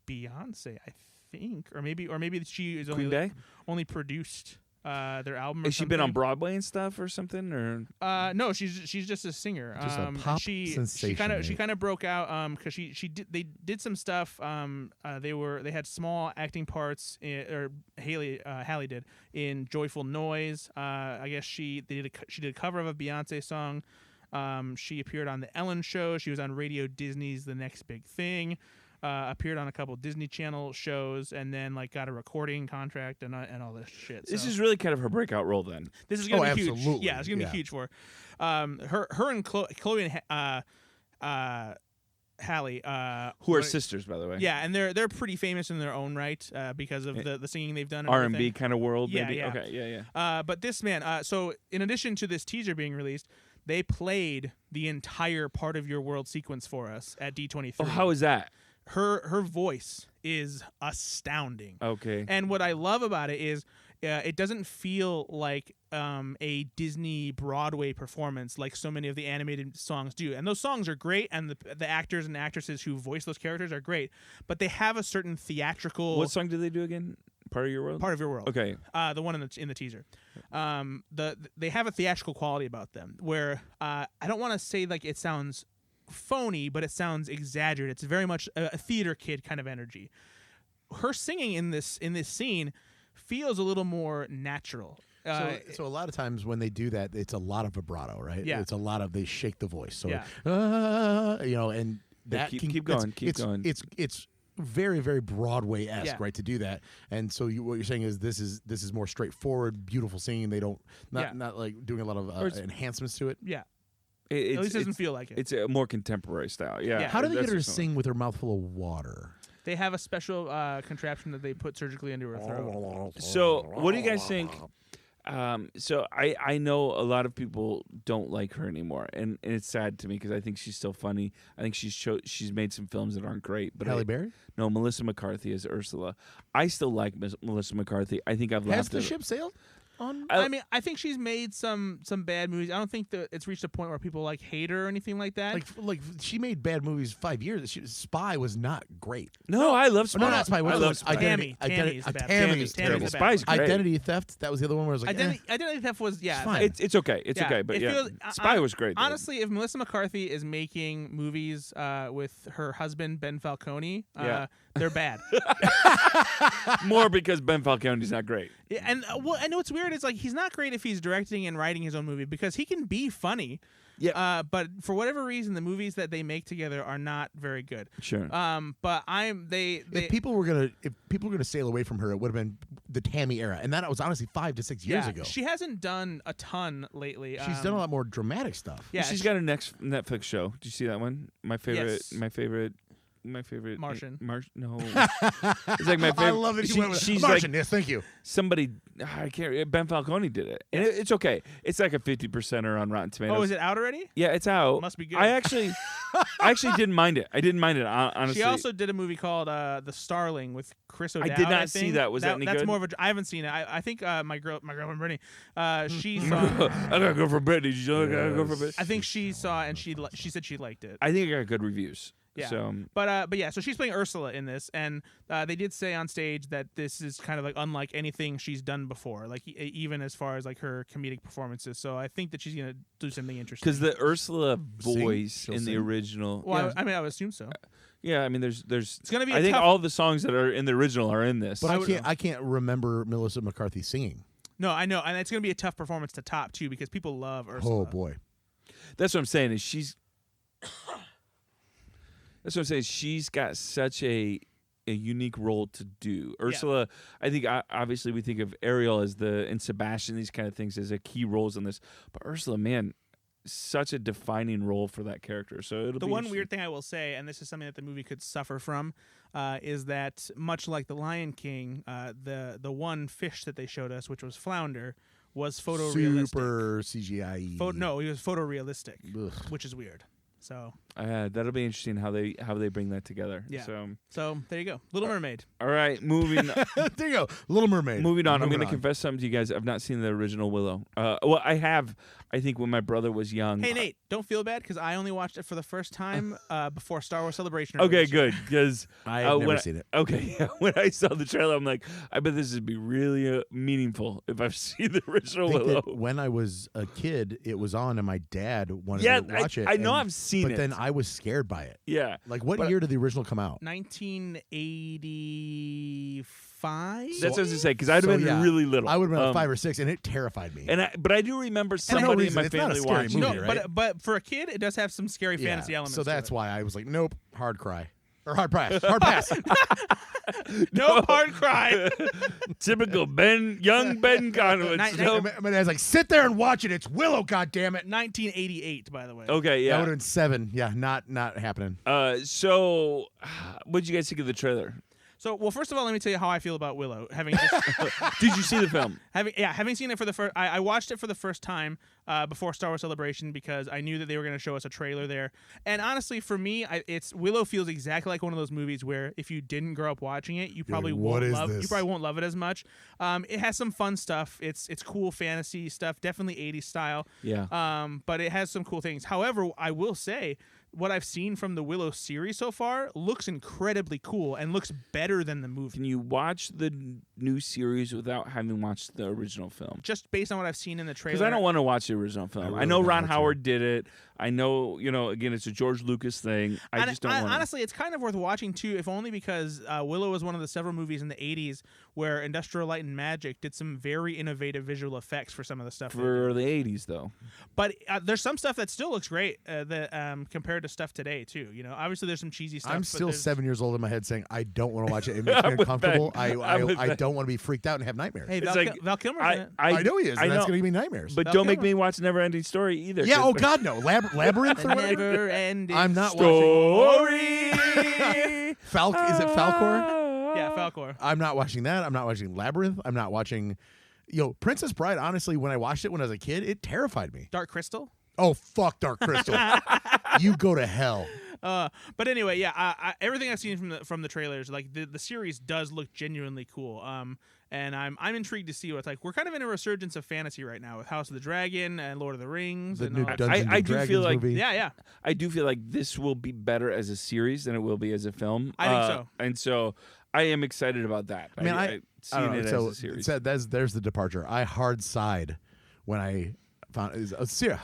Beyonce, I think, or maybe she is Queen Bey? only produced their album. Or Has she been on something. Broadway and stuff or something? Or No, she's just a singer. Just a pop she sensation, kind right? of broke out because they did some stuff. They had small acting parts or Halle did in Joyful Noise. I guess she did a cover of a Beyonce song. She appeared on the Ellen Show. She was on Radio Disney's The Next Big Thing. Appeared on a couple Disney Channel shows, and then got a recording contract and all this shit. this So is really kind of her breakout role then. this is gonna be huge. absolutely. Yeah, it's gonna be huge for her. Her and Chloe and Halle, Who are sisters, by the way. yeah, and they're pretty famous in their own right because of the singing they've done. And R&B everything. kind of world, Yeah, maybe? yeah. Okay, yeah. But this man, so in addition to this teaser being released, they played the entire Part of Your World sequence for us at D23. Oh, how is that? Her voice is astounding. Okay. And what I love about it is it doesn't feel like a Disney Broadway performance like so many of the animated songs do. And those songs are great, and the actors and actresses who voice those characters are great, but they have a certain theatrical... What song did they do again? Part of Your World? Part of Your World. Okay. The one in the teaser. They have a theatrical quality about them where I don't want to say like it sounds phony, but it sounds exaggerated. It's very much a theater kid kind of energy. Her singing in this scene feels a little more natural. So a lot of times when they do that, it's a lot of vibrato, right? Yeah. It's a lot of they shake the voice. So Yeah. and that keep going, keep going. It's very, very Broadway-esque, Yeah. right, to do that. And so what you're saying is this is more straightforward, beautiful singing. They don't not like doing a lot of enhancements to it. Yeah. At least it doesn't feel like it. It's a more contemporary style. Yeah. How do they that's get her to just sing with her mouth full of water? They have a special contraption that they put surgically into her throat. So, what do you guys think? So I know a lot of people don't like her anymore, and it's sad to me because I think she's still funny. I think she's made some films that aren't great. But Halle Berry? No, Melissa McCarthy as Ursula. I still like Melissa McCarthy. I think I've Has laughed the at ship sailed? I mean, I think she's made some bad movies. I don't think that it's reached a point where people like hate her or anything like that. Like she made bad movies 5 years. Spy was not great. No, I love Spy. No, not Spy. I love Spy. Tammy's bad. Tammy's Tammy's the Spy's great. Identity Theft. That was the other one where I was like, Identity Theft was fine. It's okay. It's okay. But Spy was great. Honestly, if Melissa McCarthy is making movies with her husband Ben Falcone, they're bad. More because Ben Falcone's not great. Yeah, and I know what's weird is like he's not great if he's directing and writing his own movie because he can be funny. Yeah. But for whatever reason, the movies that they make together are not very good. Sure. But if people were gonna sail away from her, it would have been the Tammy era, and that was honestly 5 to 6 years ago. She hasn't done a ton lately. She's done a lot more dramatic stuff. Yeah, she's got a next Netflix show. Did you see that one? My favorite. Yes. My favorite Martian. No, it's like my favorite. I love that she went with she's Martian. like Yes, thank you. somebody. I can't. Ben Falcone did it, and it's okay. It's like a 50%er on Rotten Tomatoes. Oh, is it out already? Yeah, it's out. Must be good. I actually didn't mind it. I didn't mind it honestly. She also did a movie called The Starling with Chris O'Dowd. I did not think. see that. Was that any that's good? more of a. I haven't seen it. I think my girlfriend Brittany. She saw. I gotta go for Brittany. I gotta go for Brittany. I think she saw and she said she liked it. I think it got good reviews. Yeah. So, but yeah, so she's playing Ursula in this, and they did say on stage that this is kind of like unlike anything she's done before, like even as far as like her comedic performances. So I think that she's gonna do something interesting. because the Ursula voice She'll in the sing. original. Well, I mean, I would assume so. Yeah, I mean, there's. It's gonna be. I think tough, all the songs that are in the original are in this. But I can't remember Melissa McCarthy singing. No, I know, and it's gonna be a tough performance to top too because people love Ursula. Oh boy. That's what I'm saying. Is she's. That's what I'm saying. She's got such a unique role to do. Ursula, I think obviously we think of Ariel and Sebastian, these kind of things as a key roles in this. But Ursula, man, such a defining role for that character. So it'll The be one weird thing I will say, and this is something that the movie could suffer from, is that much like The Lion King, the one fish that they showed us, which was Flounder, was photorealistic. Super CGI. No, he was photorealistic, Ugh. which is weird. So that'll be interesting how they bring that together. Yeah. So there you go, Little Mermaid. all right, moving. There you go. Little Mermaid. Moving on, I'm Moving going to confess something to you guys. I've not seen the original Willow. Well, I have. I think when my brother was young. Hey Nate, don't feel bad because I only watched it for the first time before Star Wars Celebration. Okay, good, because I've never seen it. Okay, yeah, when I saw the trailer, I'm like, I bet this would be really meaningful if I've seen the original I think Willow. that when I was a kid, it was on, and my dad wanted me to watch it. I know and- I've seen but it. then I was scared by it. Yeah. Like, what But- year did the original come out? 1985. That's what I was going to say, because I'd have been really little. I would have been like 5 or 6, and it terrified me. But I do remember For no somebody in reason. my It's not a family scary watching movie, it. No, right? but for a kid, it does have some scary fantasy elements. So to that's it. why I was like, nope, hard cry. Or hard pass. Hard pass. No hard cry. Typical young Ben Conway. My dad's like, sit there and watch it. It's Willow, goddammit. 1988, by the way. Okay, That yeah. would have been 7. Yeah, not happening. So, what did you guys think of the trailer? So, well, first of all, let me tell you how I feel about Willow. Having just, Did you see the film? having seen it for the first, I watched it for the first time before Star Wars Celebration because I knew that they were going to show us a trailer there. And honestly, for me, Willow feels exactly like one of those movies where if you didn't grow up watching it, you probably won't love it as much. It has some fun stuff. It's cool fantasy stuff, definitely 80s style. Yeah. But it has some cool things. However, I will say, what I've seen from the Willow series so far looks incredibly cool and looks better than the movie. Can you watch the new series without having watched the original film? Just based on what I've seen in the trailer. Because I don't want to watch the original film. really I know don't Ron want to. Howard did it. I know, again, it's a George Lucas thing. I just don't want to. Honestly, it's kind of worth watching too, if only because Willow was one of the several movies in the 80s where Industrial Light and Magic did some very innovative visual effects for some of the stuff. For the 80s, though. But there's some stuff that still looks great compared to stuff today, too. You know, obviously there's some cheesy stuff. I'm still 7 years old in my head saying, I don't want to watch it. It makes me I'm with uncomfortable. Ben. I don't want to be freaked out and have nightmares. Hey, It's Val Kilmer's in it. I know he is, I and that's know. going to give me nightmares. But Val don't make Kilmer. me watch Never Ending Story either. yeah, 'cause oh God, no. Labyrinth or whatever? Never ending. I'm not Story. Is it Falcor? Yeah, Falcor. I'm not watching that. I'm not watching Labyrinth. I'm not watching... Princess Bride, honestly, when I watched it when I was a kid, it terrified me. Dark Crystal. Oh, fuck Dark Crystal. You go to hell. But anyway, yeah, everything I've seen from the trailers, like the series does look genuinely cool. And I'm intrigued to see what it's like. We're kind of in a resurgence of fantasy right now with House of the Dragon and Lord of the Rings. The and new all that. Dungeons I and do feel Dragons like- movie. Yeah. I do feel like this will be better as a series than it will be as a film. I think so. And so I am excited about that. I mean, I I don't seeing know. it So as a series. there's the departure. I hard sighed when I found it was a series.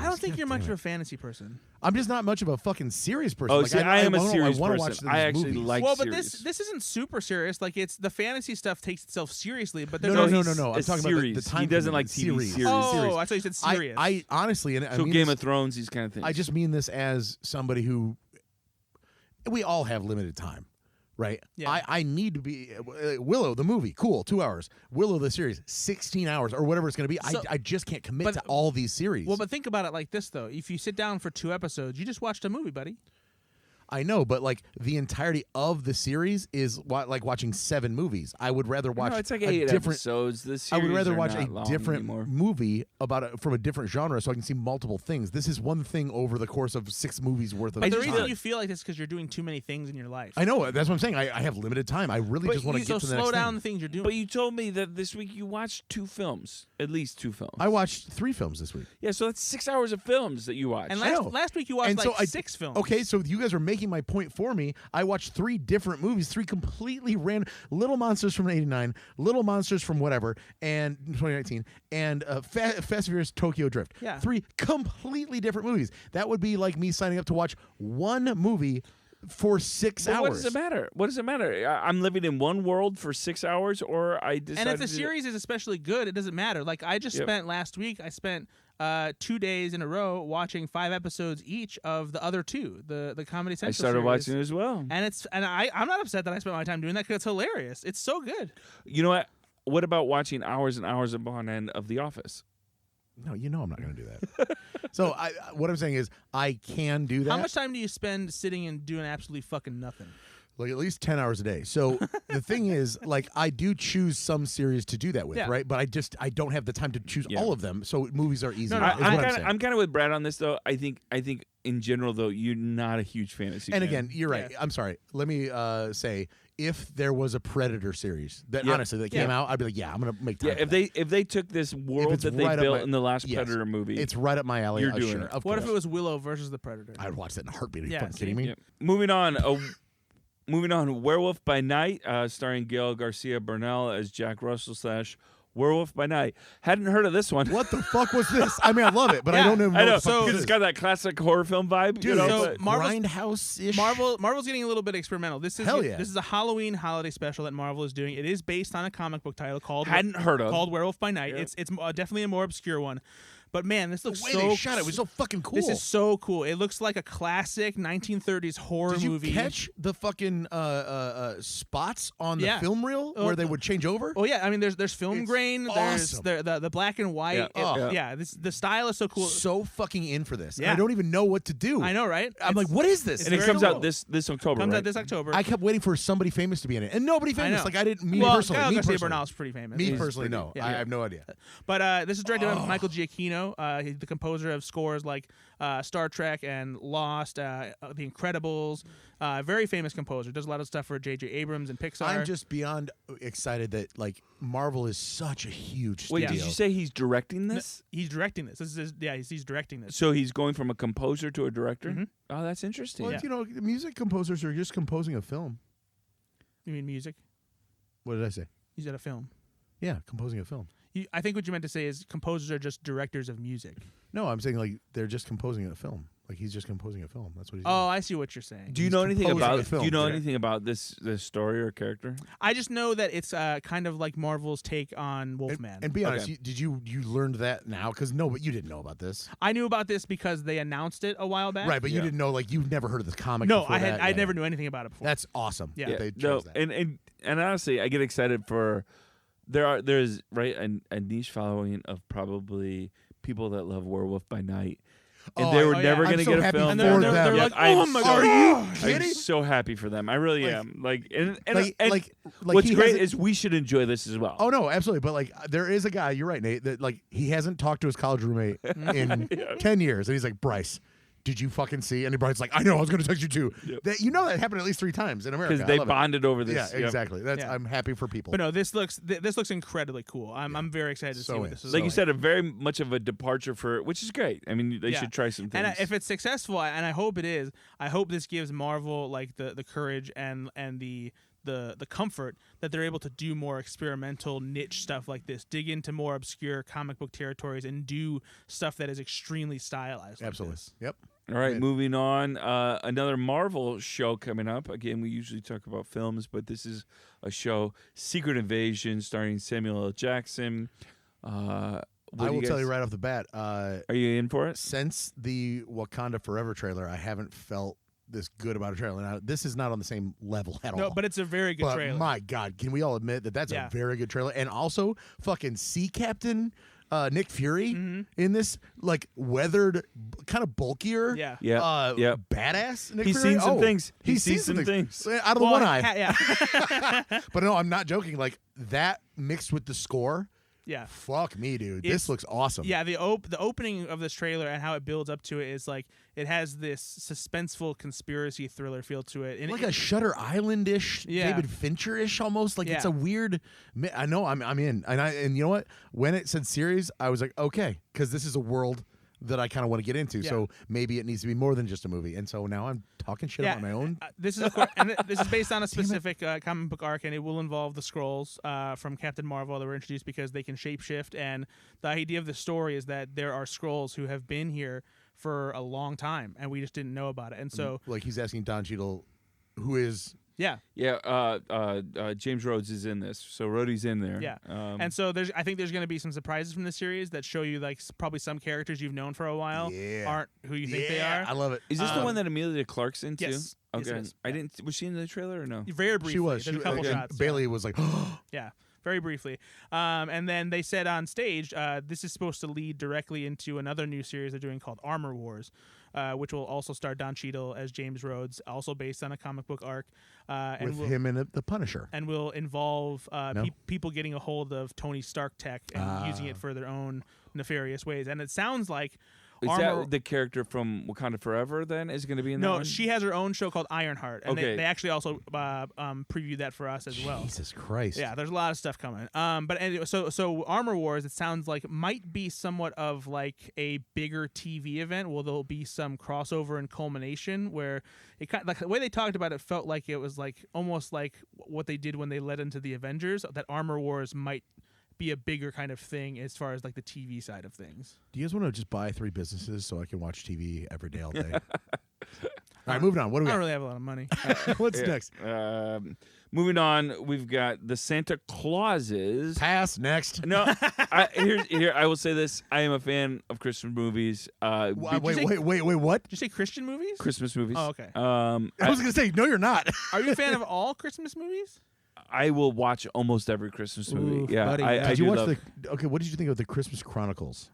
I don't think God you're damn much of it. a fantasy person. I'm just not much of a fucking serious person. Oh, Like, see, I am a wanna- serious I wanna person. watch these I actually movies. like Well, but series. this isn't super serious. Like it's the fantasy stuff takes itself seriously, but No, there's no, no, no, no, no. I'm a talking about the series. time. He doesn't commitment. like TV series. Oh, Series. I thought you said serious. I honestly, and I So mean Game this- of Thrones, these kind of things. I just mean this as somebody who we all have limited time, right? Yeah. I need to be Willow the movie, cool, 2 hours. Willow the series, 16 hours or whatever it's going to be. So- I just can't commit but- to all these series. Well, but think about it like this though: if you sit down for 2 episodes, you just watched a movie, buddy. I know, but like the entirety of the series is like watching 7 movies. I would rather watch No, it's like a 8 different. episodes. The I would series rather are watch not a long different anymore. movie from a different genre, so I can see multiple things. This is one thing over the course of 6 movies worth of But the time. reason you feel like this is because you're doing too many things in your life. I know, that's what I'm saying. I have limited time. I really But just want to So get to the slow next down thing. the things you're doing. But you told me that this week you watched 2 films, at least 2 films. I watched 3 films this week. Yeah, so that's 6 hours of films that you watched. and I know. last week you watched And so like I- 6 films. Okay, so you guys are making my point for me. I watched 3 different movies, 3 completely random. Little Monsters from '89, Little Monsters from whatever, and 2019, and Fast and Furious Tokyo Drift. Yeah. 3 completely different movies. That would be like me signing up to watch one movie for 6 But hours. what does it matter? What does it matter? I'm living in one world for 6 hours, or I decided. And if the to- series is especially good, it doesn't matter. Like I just Yep. spent last week, I spent 2 days in a row watching 5 episodes each of the other 2, the Comedy Central I started series. watching it as well. And I'm not upset that I spent my time doing that because it's hilarious. It's so good. You know what? What about watching hours and hours upon end of The Office? No, you know I'm not going to do that. So what I'm saying is I can do that. How much time do you spend sitting and doing absolutely fucking nothing? Like at least 10 hours a day. So the thing is, like, I do choose some series to do that with, Yeah. right? But I don't have the time to choose Yeah. all of them. So movies are easier. No, is what I'm saying. I'm kind of with Brad on this, though. I think in general, though, you're not a huge fantasy And fan. again, you're right. Yeah. I'm sorry. Let me say, if there was a Predator series that Yeah. honestly that came out, I'd be like, yeah, I'm gonna make time. Yeah, for that. if they took this world it's that they right up built my- in the last yes. Predator movie, It's right up my alley. You're doing sure, it. Of What course. if it was Willow versus the Predator? I'd watch that in a heartbeat. Are you Yeah, fucking see? kidding me? Yeah. Moving on, Werewolf by Night, starring Gail Garcia Bernal as Jack Russell / Werewolf by Night. Hadn't heard of this one. What the fuck was this? I mean, I love it, but I Yeah, don't even know. I know, what the fuck because it it's is. got that classic horror film vibe. Dude, you know, so but- Marvel's- Grindhouse-ish. Marvel's getting a little bit experimental. This is Hell yeah. This is a Halloween holiday special that Marvel is doing. It is based on a comic book title called hadn't heard of. Werewolf by Night. Yeah. It's definitely a more obscure one. But man, this The looks way so they shot it was so fucking cool. This is so cool. It looks like a classic 1930s horror Did you movie. catch the fucking spots on the Yeah. film reel where they would change over? Oh yeah, I mean there's film It's grain, awesome. there's the black and white. Yeah. It- Oh. yeah, the style is so cool. So fucking in for this. And Yeah. I don't even know what to do. I know, right? I'm It's- like, what is this? it's and it very comes cool. out this October. comes right? out this October. I kept waiting for somebody famous to be in it, and nobody I famous. know. Like I didn't. Me well, personally. Gael Me Garcia personally. Bernal's pretty famous. Me He's personally, pretty- no. yeah. I have no idea. But this is directed by Michael Giacchino. He's the composer of scores like Star Trek and Lost, The Incredibles. Very famous composer. Does a lot of stuff for J.J. Abrams and Pixar. I'm just beyond excited that like Marvel is such a huge Wait, studio. did you say he's directing this? He's directing this. He's directing this. So he's going from a composer to a director? Mhm. Oh, that's interesting. Well, Yeah. you know, music composers are just composing a film. You mean music? What did I say? He's at a film. Yeah, composing a film. I think what you meant to say is composers are just directors of music. No, I'm saying like they're just composing a film. Like he's just composing a film. That's what he's Oh, doing. I see what you're saying. Do you He's know anything composing a about? film. Do you know Yeah. anything about this story or character? I just know that it's kind of like Marvel's take on Wolfman. And be honest, Okay. did you learned that now? Because no, but you didn't know about this, I knew about this because they announced it a while back. right? But you Yeah. didn't know, like you've never heard of this comic. No, before I had. that? I Yeah. never knew anything about it before. That's awesome. Yeah. that they no, chose that. and honestly, I get excited for there's right a niche following of probably people that love Werewolf by Night. And Oh, they were yeah. never I'm going to so get a happy film. and for they're, them. they're Yeah, like, I'm oh my so- god, Are you I'm kidding? so happy for them. I really Like- am. Like, and like what's he great hasn't- is we should enjoy this as well. Oh no, absolutely. But like, there is a guy. You're right, Nate. That like he hasn't talked to his college roommate in 10 years, and he's like, Bryce, did you fucking see? And Bryce's like, I know. I was going to text you too. Yep. That that happened at least 3 times in America. Because I they love it. bonded over this. Yeah, Yep. exactly. That's Yeah. I'm happy for people. But no, this looks incredibly cool. I'm very excited to So see what in. this is. Like you like. said, a very much of a departure for, which is great. I mean, they Yeah. should try some things. And if it's successful, and I hope it is, I hope this gives Marvel like the courage and the comfort that they're able to do more experimental niche stuff like this, dig into more obscure comic book territories, and do stuff that is extremely stylized. Like Absolutely. this. Yep. All right, Right. moving on. Another Marvel show coming up. Again, we usually talk about films, but this is a show, Secret Invasion, starring Samuel L. Jackson. I will tell you right off the bat. Are you in for it? Since the Wakanda Forever trailer, I haven't felt this good about a trailer. Now, this is not on the same level at No, all. but it's a very good But trailer. my God, can we all admit that that's Yeah. a very good trailer? And also, fucking Sea Captain Nick Fury in this, like weathered, kind of bulkier, Yeah. Yeah. Yep. badass. Nick He's Fury. seen some Oh, things. He's seen some things. out of the Well, one eye. Yeah. But no, I'm not joking. Like that mixed with the score. Yeah. Fuck me, dude. It's- This looks awesome. Yeah, the opening of this trailer and how it builds up to it is like it has this suspenseful conspiracy thriller feel to it. And Like a Shutter Island-ish, Yeah. David Fincher-ish almost. Like it's Yeah. a weird. I know I'm in, and you know what? When it said series, I was like, okay, because this is a world that I kind of want to get into. Yeah. So maybe it needs to be more than just a movie. And so now I'm talking shit about my own. This is this is based on a specific comic book arc, and it will involve the Skrulls from Captain Marvel that were introduced because they can shapeshift. And the idea of the story is that there are Skrulls who have been here for a long time, and we just didn't know about it. And so, Like he's asking Don Cheadle, who is yeah, James Rhodes is in this, so Rhodey's in there. yeah. And so I think there's going to be some surprises from the series that show you like probably some characters you've known for a while Yeah. aren't who you think they Yeah, are. I love it. Is this the one that Amelia Clark's into? Yes. Yes, Okay. it is. I didn't. Was she in the trailer or no? Very briefly. She was. There's a couple and shots. Bailey was like, Yeah, very briefly. And then they said on stage, this is supposed to lead directly into another new series they're doing called Armor Wars, which will also star Don Cheadle as James Rhodes, also based on a comic book arc. And with will, him and the Punisher. and will involve No? people getting a hold of Tony Stark tech and using it for their own nefarious ways. And it sounds like Is Armor. that the character from Wakanda Forever? Then is going to be in that No, one? she has her own show called Ironheart, and Okay. they actually also previewed that for us as well. Jesus Christ. Yeah, there's a lot of stuff coming. But anyway, so Armor Wars, it sounds like might be somewhat of like a bigger TV event. Where there'll be some crossover and culmination where it kind like the way they talked about it felt like it was like almost like what they did when they led into the Avengers. That Armor Wars might be a bigger kind of thing as far as like the TV side of things. Do you guys want to just buy 3 businesses so I can watch TV every day all day? All right, moving on. What do I we don't got? really have a lot of money. What's Yeah. next? Moving on, we've got the Santa Clauses. Pass. Next. No, here I will say this: I am a fan of Christmas movies. Wait, say- what? Did you say Christian movies? Christmas movies. Oh, okay. I was going to say, no, you're not. Are you a fan of all Christmas movies? I will watch almost every Christmas movie. Oof, Yeah, buddy. I Did do you watch love. okay, what did you think of the Christmas Chronicles?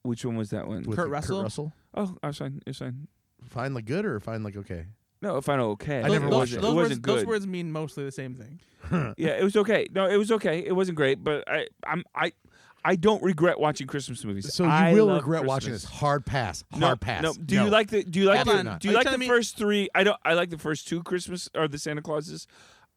Which one was that one? With Kurt Russell? Oh, I was fine. It's fine. Find like good or find like okay? No, if I know, okay. I never watched it. It Those wasn't words, good. those words mean mostly the same thing. Yeah, it was okay. No, it was okay. It wasn't great, but I don't regret watching Christmas movies. So you I will love regret watching Christmas. this. Hard pass. No, Hard pass. No. Do you like the? Do you like Absolutely the? not. Do you Are you like telling the me- first 3? I don't. I like the first 2 Christmas or the Santa Clauses.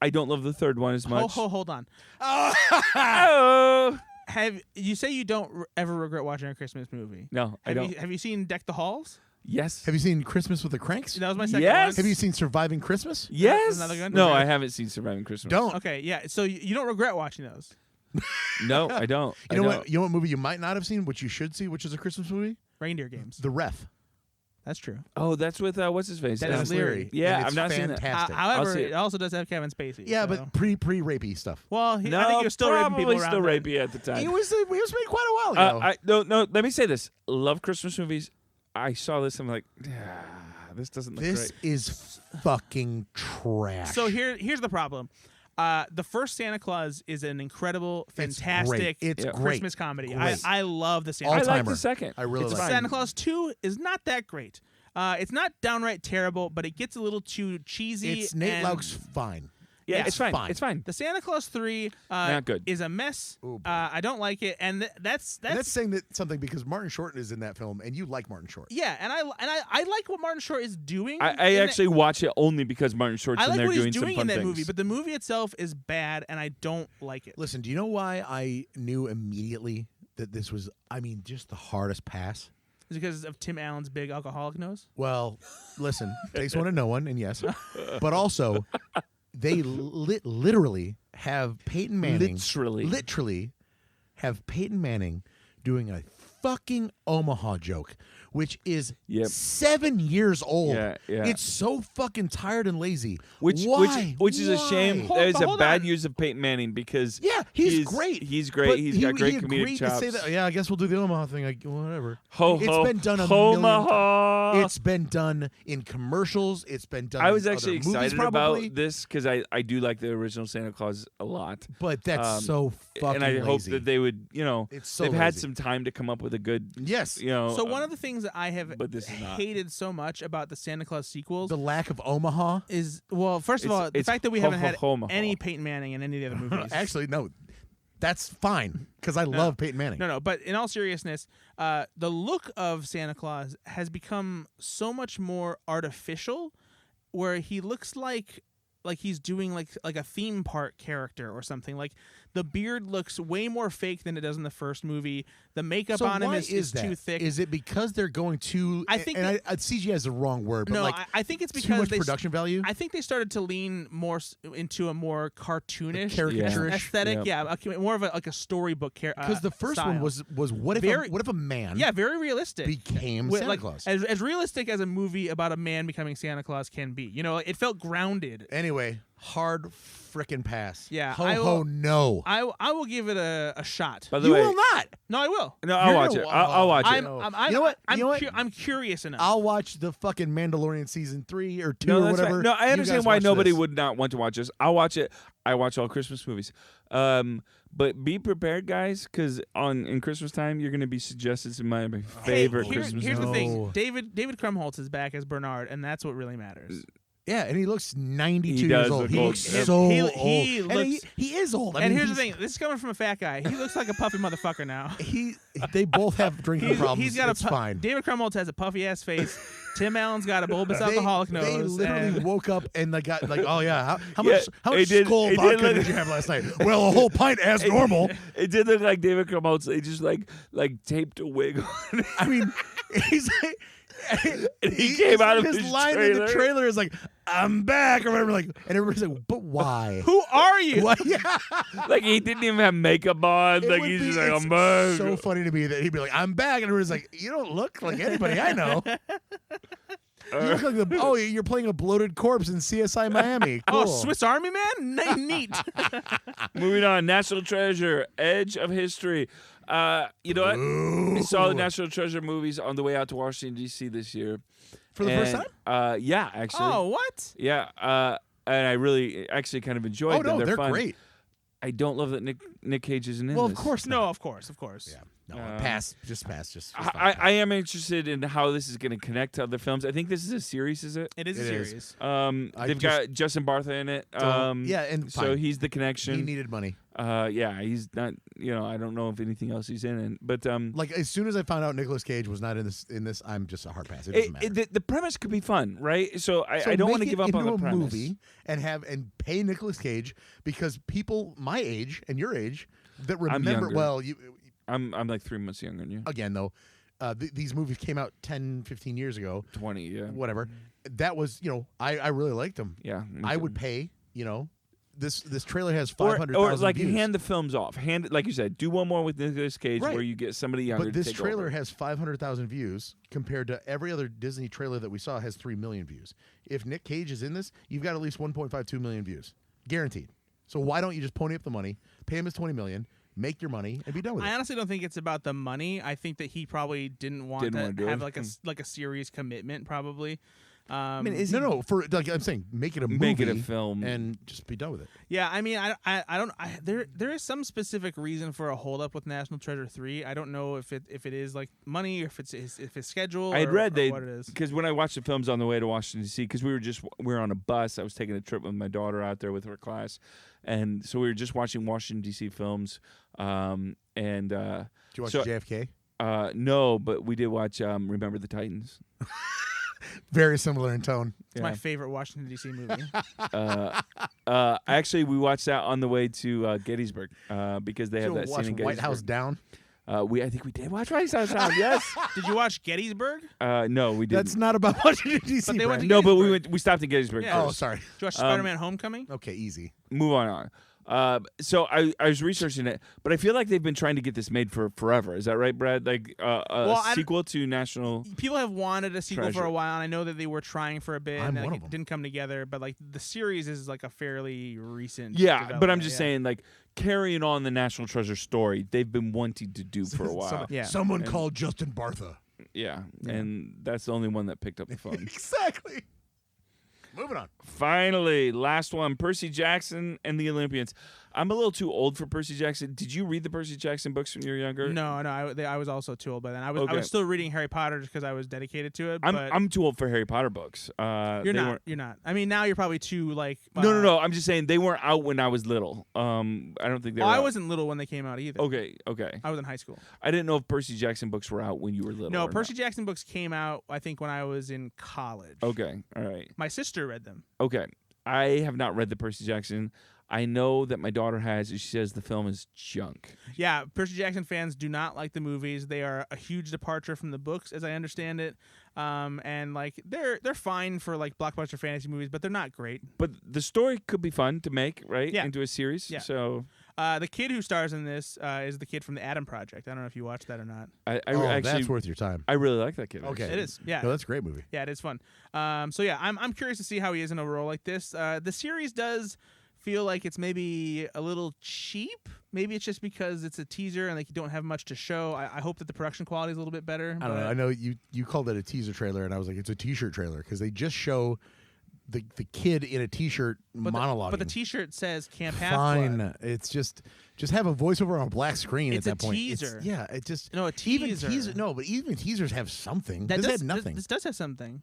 I don't love the third one as much. Hold on. Oh. Have you say you don't ever regret watching a Christmas movie? No, I don't. Have you seen Deck the Halls? Yes. Have you seen Christmas with the Cranks? That was my second Yes. one. Have you seen Surviving Christmas? Yes. Another good? No, Okay. I haven't seen Surviving Christmas. Don't. Okay, yeah. So you don't regret watching those? No, I don't. You know what? You know what movie you might not have seen, which you should see, which is a Christmas movie? Reindeer Games. The Ref. That's true. Oh, that's with what's his face? Dennis Leary. Yeah, And I've it's not seen that. fantastic. However, see it it. also does have Kevin Spacey. Yeah, so. but pre-rapey stuff. Well, I No, think he was still raping people probably around still then. rapey at the time. He was made quite a while ago. No. Let me say this. Love Christmas movies. I saw this. I'm like, this doesn't look This great. is fucking trash. So here's the problem. The first Santa Claus is an incredible, fantastic It's great. Christmas comedy. Great. I love the Santa All I Claus. like timer. the second. I really It's like fine. Santa Claus 2 is not that great. It's not downright terrible, but it gets a little too cheesy. It's Nate and Lauk's fine. Yeah, Yeah, it's fine. fine. It's fine. The Santa Claus 3 Not good. is a mess. Ooh, boy. I don't like it, and that's And that's saying that something because Martin Short is in that film, and you like Martin Short. yeah, and I like what Martin Short is doing. I in actually watch it only because Martin Short's I in like there what doing he's some doing fun in that things. movie, but the movie itself is bad, and I don't like it. Listen, do you know why I knew immediately that this was, just the hardest pass? Is it because of Tim Allen's big alcoholic nose? Well, listen, takes one to know one, and yes. But also, they literally have Peyton Manning. Literally have Peyton Manning doing a fucking Omaha joke, which is Yep. 7 years old. Yeah. It's so fucking tired and lazy. Which Why? is a shame. Hold- That is but a hold bad on. use of Peyton Manning because Yeah, he's great. He's great. But He's he, got great he comedic agreed chops. to say that. Yeah, I guess we'll do the Omaha thing. Whatever. Ho It's ho. been done a million Omaha. It's been done in commercials. It's been done. I was in actually other movies, excited probably, about this because I do like the original Santa Claus a lot. but that's so fucking and I hope lazy. that they would, It's so they've had lazy. some time to come up with a good, Yes, So one of the things that I have but this is not. hated so much about the Santa Claus sequels the lack of Omaha. is, well, first of It's- all, the it's fact that we haven't had Omaha. any Peyton Manning in any of the other movies. Actually, no, that's fine because I love Peyton Manning. No, but in all seriousness, the look of Santa Claus has become so much more artificial, where he looks like he's doing like a theme park character or something. Like the beard looks way more fake than it does in the first movie. The makeup So on him why is that? too thick. Is it because they're going too? I think and CGI is the wrong word, but no, like I think it's too because much they production value. I think they started to lean more into a more cartoonish Caricaturish. aesthetic. Yeah. Yeah, more of a storybook character. Because the first one was what if Very- what if a man very realistic. became With, Santa like, Claus? as realistic as a movie about a man becoming Santa Claus can be. It felt grounded. Anyway, hard frickin' pass. Yeah, ho I ho will- no. I will give it a shot. By the You way, will not. No, I will. no, I'll You're watch gonna it. wa- I'll watch it. I'm You know what? I'm, You know what? I'm curious enough. I'll watch the fucking Mandalorian season 3 or 2 No, or that's whatever. fine. No, I You understand guys why watch nobody this. would not want to watch this. I'll watch it. I watch all Christmas movies. But be prepared, guys, because in Christmas time, you're going to be suggested some of my favorite Christmas Here's the movies. thing. David Krumholtz is back as Bernard, and that's what really matters. Yeah, and he looks 92 He years does old. look He old. looks Yep. so He old. looks- And he is old. I And mean, here's the he's- thing. This is coming from a fat guy. He looks like a puffy motherfucker now. They both have drinking problems. He's got it's fine. David Krumholtz has a puffy ass face. Tim Allen's got a bulbous They- alcoholic They nose. literally and- woke up and they got like, oh yeah, how Yeah, much it did- skull it did vodka look- did you have last night? Well, a whole pint as normal. It did look like David Krumholtz. They just like taped a wig on it. I mean, he's like, And he came out of his his line in the trailer. trailer is like, "I'm back," or whatever. Like, and everybody's like, "But why?" Who are you? What? Yeah, Like he didn't even have makeup on. It Like would he's be- just like, it's I'm back. so funny to me that he'd be like, "I'm back," and everybody's like, "You don't look like anybody I know. You look like you're playing a bloated corpse in CSI Miami. Cool. Oh, Swiss Army Man? Neat. Moving on, National Treasure, Edge of History. You know what? I saw the National Treasure movies on the way out to Washington D.C. this year For the first time? Yeah, actually. Oh, what? Yeah, and I really actually kind of enjoyed Oh them. no, they're fun. great. I don't love that Nick Cage isn't in Well, this. of course No, not. of course. Yeah. No, pass. Just pass. Just I am interested in how this is going to connect to other films. I think this is a series, is it? It is a It is. series. They've got Justin Bartha in it. yeah, and so fine. he's the He connection. needed money. Yeah, he's not. I don't know if anything else he's in. But Like as soon as I found out Nicolas Cage was not in this, I'm just a hard pass. It doesn't matter. the premise could be fun, right? So I So don't make want to it give up into on the a premise. movie and pay Nicolas Cage because people my age and your age that remember. younger. Well, I'm like 3 months younger than you. again though, these movies came out 10, 15 years ago. 20, yeah. Whatever. That was I really liked them. Yeah. me I too. would pay this trailer has Or 500,000 like views. hand the films off. Hand it, like you said, do one more with Nicolas Cage Right. where you get somebody younger But to this take trailer over. has 500,000 views compared to every other Disney trailer that we saw has 3 million views. If Nick Cage is in this, you've got at least 1.52 million views. Guaranteed. So why don't you just pony up the money, pay him his 20 million, make your money, and be done with I it? honestly don't think it's about the money. I think that he probably didn't want wanna do to have it. like a serious commitment. Probably. I mean, is No, for like I'm saying, make it a movie, Make it a film. and just be done with it. Yeah, I mean, there is some specific reason for a holdup with National Treasure 3. I don't know if it is like money or if it's schedule. I had or, read or they what it is. because when I watched the films on the way to Washington D.C. because we were on a bus. I was taking a trip with my daughter out there with her class, and so we were just watching Washington D.C. films. Did you watch So- JFK? No, but we did watch Remember the Titans. Very similar in tone. It's my favorite Washington D.C. movie. Actually, we watched that on the way to Gettysburg because they have Did you that watch scene in White Gettysburg. House Down? I think we did watch White House Down. Yes. Did you watch Gettysburg? No, we didn't. That's not about Washington D.C. But they went to No, but Gettysburg. we stopped at Gettysburg Yeah. Oh, first. sorry. Did you watch Spider-Man: Homecoming? Okay, easy. Move on. So I was researching it, but I feel like they've been trying to get this made for forever. Is that right, Brad? Like I sequel to National. People have wanted a sequel for Treasure. a while, and I know that they were trying for a bit, I'm and one like, of 'em. it didn't come together. But like the series is like a fairly recent. Yeah, but I'm development, just yeah. saying, like carrying on the National Treasure story, they've been wanting to do for a while. Yeah. Someone called Justin Bartha. Yeah, and that's the only one that picked up the phone. Exactly. Moving on. Finally, last one: Percy Jackson and the Olympians. I'm a little too old for Percy Jackson. Did you read the Percy Jackson books when you were younger? No, I was also too old by then. I Okay. was still reading Harry Potter just because I was dedicated to it. But I'm too old for Harry Potter books. you're not. You're not. I mean, now you're probably too like. No. I'm just saying they weren't out when I was little. I don't think they were. I out. wasn't little when they came out either. Okay. I was in high school. I didn't know if Percy Jackson books were out when you were little. No, or Percy Jackson books came out, I think, when I was in college. not. Okay. All right. My sister read them. Okay. I have not read the Percy Jackson. I know that my daughter has. And she says the film is junk. Yeah, Percy Jackson fans do not like the movies. They are a huge departure from the books, as I understand it. And like they're fine for like blockbuster fantasy movies, but they're not great. But the story could be fun to make, right? Yeah. Into a series. Yeah. So The kid who stars in this is the kid from the Adam Project. I don't know if you watched that or not. I That's actually worth your time. I really like that kid. Okay. actually. It is. Yeah. No, that's a great movie. Yeah, it is fun. So yeah, I'm curious to see how he is in a role like this. The series does feel like it's maybe a little cheap. Maybe it's just because it's a teaser and like you don't have much to show. I hope that the production quality is a little bit better. I don't know. but- I know you called it a teaser trailer, and I was like, it's a T-shirt trailer because they just show the kid in a T-shirt monologuing. But the T-shirt says Camp Half Fine. Blood. It's just have a voiceover on a black screen It's at a that point. teaser. Yeah, it just No, a even teaser. No, but even teasers have something. That This does had nothing. This does have something.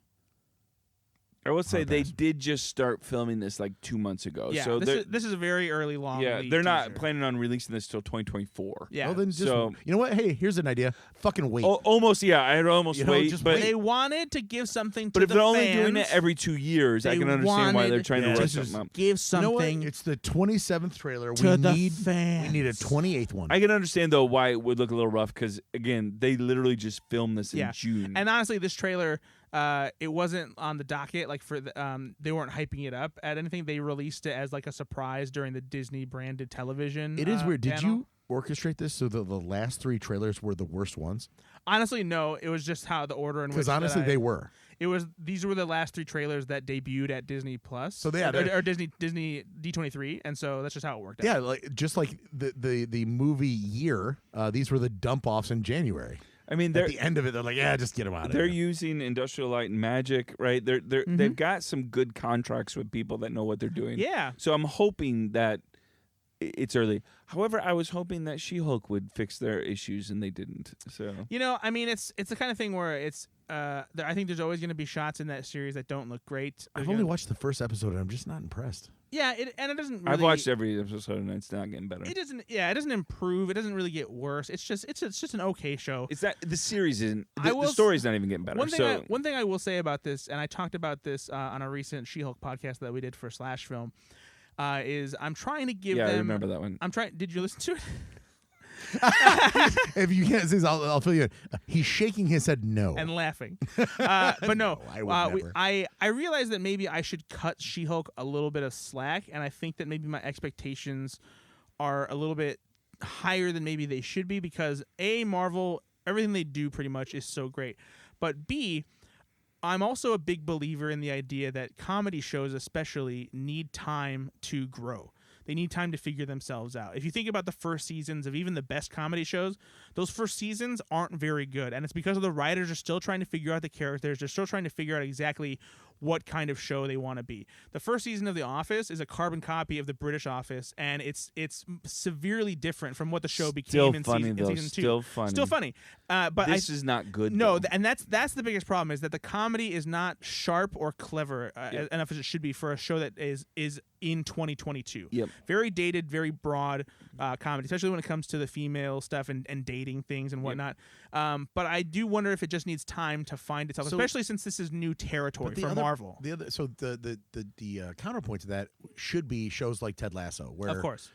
I will say Hard they pass. did just start filming this like 2 months ago. Yeah, so this is a very early long. yeah, lead they're not teaser. planning on releasing this till 2024. Yeah. Well, then just So- you know what? Hey, here's an idea. Fucking wait. Almost, yeah. I'd almost You know, wait, just but They wanted to give something to but if the they're only fans, doing it every 2 years, I they can understand why they're wanted trying Yeah. to rush Just- something up. give You know what? something It's the 27th trailer. to we the need fans. we need a 28th one. I can understand though why it would look a little rough because again, they literally just filmed this in Yeah. June. And honestly, this trailer, it wasn't on the docket. Like for the, they weren't hyping it up at anything. They released it as like a surprise during the Disney branded television. It is weird. Did panel. you orchestrate this so that the last 3 trailers were the worst ones? Honestly, no. It was just how the order in which. Because honestly, that they were. It was. These were the last 3 trailers that debuted at Disney Plus. So they had or Disney D23, and so that's just how it worked out. Yeah, like just like the movie year. These were the dump offs in January. I mean, At they're the end of it, they're like, yeah, just get them out of they're here. using Industrial Light and Magic, right? They've got some good contracts with people that know what they're doing. Yeah. So I'm hoping that it's early. However, I was hoping that She-Hulk would fix their issues, and they didn't. So You know, I mean, it's the kind of thing where it's. I think there's always going to be shots in that series that don't look great. I've There's only gonna- watched the first episode, and I'm just not impressed. Yeah, and it doesn't. Really, I've watched every episode, and it's not getting better. It doesn't. Yeah, it doesn't improve. It doesn't really get worse. It's just an okay show. It's that the series isn't. I The will story's not even getting better. One thing I will say about this, and I talked about this on a recent She-Hulk podcast that we did for Slash Film, is I'm trying to give yeah, them. I remember that one. I'm trying. Did you listen to it? If you can't see this, I'll fill you in. He's shaking his head no. and laughing. But no, I would never. I realized that maybe I should cut She-Hulk a little bit of slack, and I think that maybe my expectations are a little bit higher than maybe they should be because A, Marvel, everything they do pretty much is so great. But B, I'm also a big believer in the idea that comedy shows especially need time to grow. They need time to figure themselves out. If you think about the first seasons of even the best comedy shows, those first seasons aren't very good. And it's because of the writers are still trying to figure out the characters. They're still trying to figure out exactly what kind of show they want to be. The first season of The Office is a carbon copy of the British Office, and it's severely different from what the show became in season 2. Still funny. Still funny. But this is not good. No, though. and that's the biggest problem is that the comedy is not sharp or clever enough as it should be for a show that is in 2022. Yep. Very dated, very broad comedy, especially when it comes to the female stuff and dating things and whatnot. But I do wonder if it just needs time to find itself, especially since this is new territory for Marvel. The counterpoint to that should be shows like Ted Lasso, where Of course.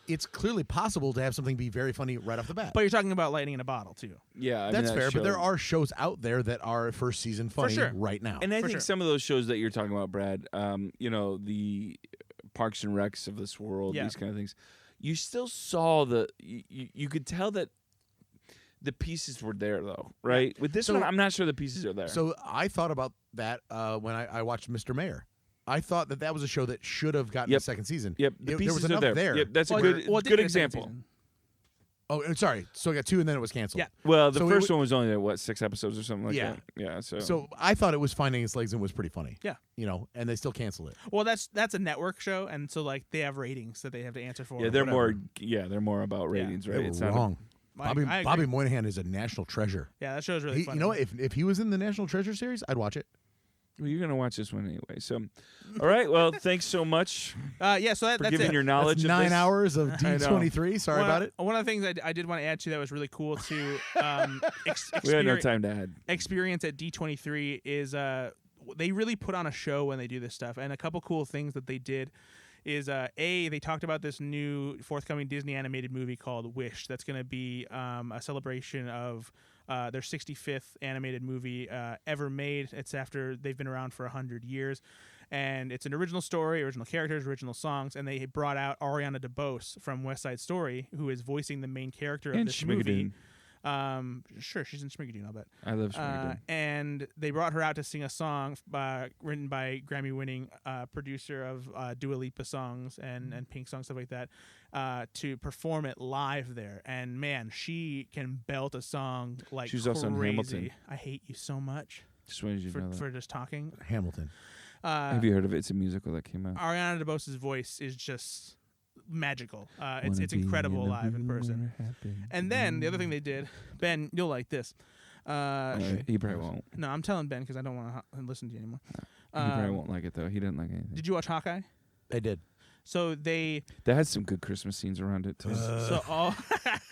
It's clearly possible to have something be very funny right off the bat. But you're talking about lightning in a bottle too. Yeah, That's that fair. show. But there are shows out there that are first season funny right now. And I For think sure. some of those shows that you're talking about, Brad, the Parks and Recs of this world, these kind of things, you still saw you could tell that the pieces were there, though, right? With this one, I'm not sure the pieces are there. So I thought about that when I watched Mr. Mayor. I thought that was a show that should have gotten a second season. Yep, the there pieces was enough are there. Yep, that's a good it did get a second example. season. Oh, sorry. So I got 2, and then it was canceled. Yeah. Well, the So first one was only 6 episodes or something like Yeah. that. Yeah. So I thought it was finding its legs and was pretty funny. Yeah. And they still canceled it. Well, that's a network show, and so like they have ratings that they have to answer for. yeah, or they're whatever. they're more about ratings, right? They It's were not wrong. I agree. Bobby Moynihan is a national treasure. Yeah, that show's really funny. You know what? If he was in the National Treasure series, I'd watch it. Well, you're gonna watch this one anyway. So, all right. Well, thanks so much So for that's giving it. your knowledge. That's of 9 this. hours of I know. D23. Sorry about it. One of the things I did want to add to that was really cool to We had no time to add. experience at D23 is they really put on a show when they do this stuff, and a couple cool things that they did is they talked about this new forthcoming Disney animated movie called Wish that's going to be a celebration of their 65th animated movie ever made. It's after they've been around for 100 years, and it's an original story, original characters, original songs, and they brought out Ariana DeBose from West Side Story, who is voicing the main character of And this movie. Schmigadoon. Sure, she's in Schmigadoon, I'll bet. I love Schmigadoon. And they brought her out to sing a song written by Grammy-winning producer of Dua Lipa songs and Pink songs, stuff like that, to perform it live there. And man, she can belt a song like She was crazy. also in Hamilton. I hate you so much Just wanted you to know that. for just talking. Hamilton. Have you heard of it? It's a musical that came out. Ariana DeBose's voice is just magical. It's incredible live in person. And then the other thing they did, Ben, you'll like this. He probably won't. No, I'm telling Ben because I don't want to listen to you anymore. He probably won't like it though. He didn't like anything. Did you watch Hawkeye? I did. So they That has some good Christmas scenes around it too.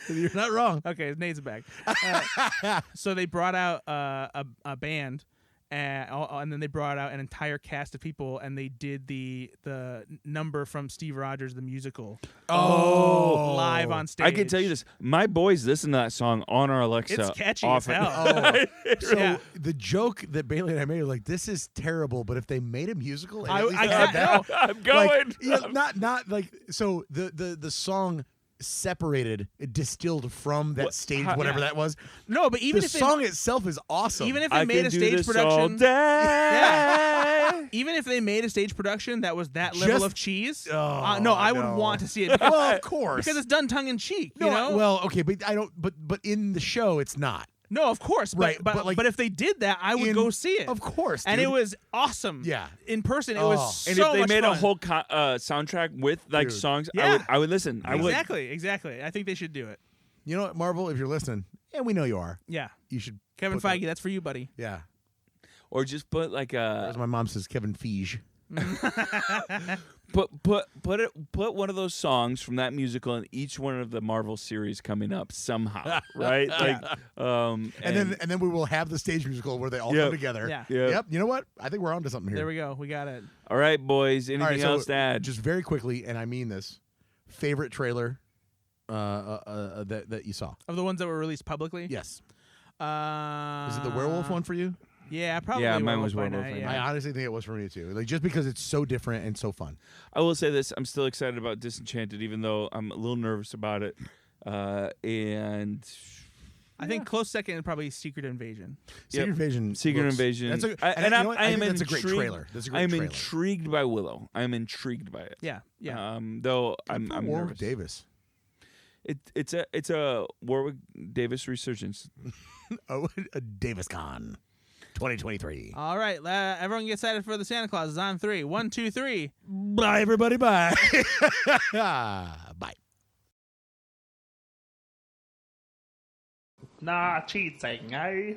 You're not wrong. Okay, Nate's back. So they brought out a band, and then they brought out an entire cast of people, and they did the number from Steve Rogers the musical. Live on stage. I can tell you this: my boys listen to that song on our Alexa. It's catchy often. as hell. So the joke that Bailey and I made was like, this is terrible, but if they made a musical, and at least I they had that, I'm going. not like so the song separated, distilled from that stage, whatever that was. No, but even The if song itself is awesome. even if they I made can a do stage this all production, day. even if they made a stage production that was that level Just- of cheese, Oh, no, I would no. want to see it because, well, of course, because it's done tongue in cheek. no, you know? well, okay, but I don't. But in the show, it's not. No, of course, Right, but but, like, if they did that, I would go see it. Of course, And dude. it was awesome. Yeah. in person, it Oh. was And so if they much made fun. a whole soundtrack with like Dude. songs, Yeah. I would listen. I would. Exactly. I think they should do it. You know what, Marvel? If you're listening, and we know you are, Yeah, you should. Kevin put that- Feige, that's for you, buddy. Yeah, Or just put like as my mom says, Kevin Feige. put one of those songs from that musical in each one of the Marvel series coming up somehow, right? Like, And then we will have the stage musical where they all Yep. come together. Yeah. Yep. You know what? I think we're on to something here. There we go. We got it. all right, boys. Anything All right, so else to add? Just very quickly, and I mean this. Favorite trailer that you saw? Of the ones that were released publicly? Yes. Is Is it the werewolf one for you? Yeah, probably. Yeah, mine was Werewolf by Werewolf Night, by yeah. I honestly think it was for me too. Like just because it's so different and so fun. I will say this: I'm still excited about Disenchanted, even though I'm a little nervous about it. And I think close second is probably Secret Invasion. Secret Invasion. Secret looks- Invasion. That's a, and you know I'm, what? I I am think that's a intrigued. great trailer. That's a great I'm trailer. intrigued by Willow. I'm intrigued by it. Yeah, yeah. Though Good I'm for nervous. Warwick Davis. It's a Warwick Davis resurgence. Oh, a Davis Con, 2023. All right, everyone get excited for the Santa Claus. It's on 3. 1, 2, 3. Bye, everybody. Bye. Bye. Nah, cheating, eh?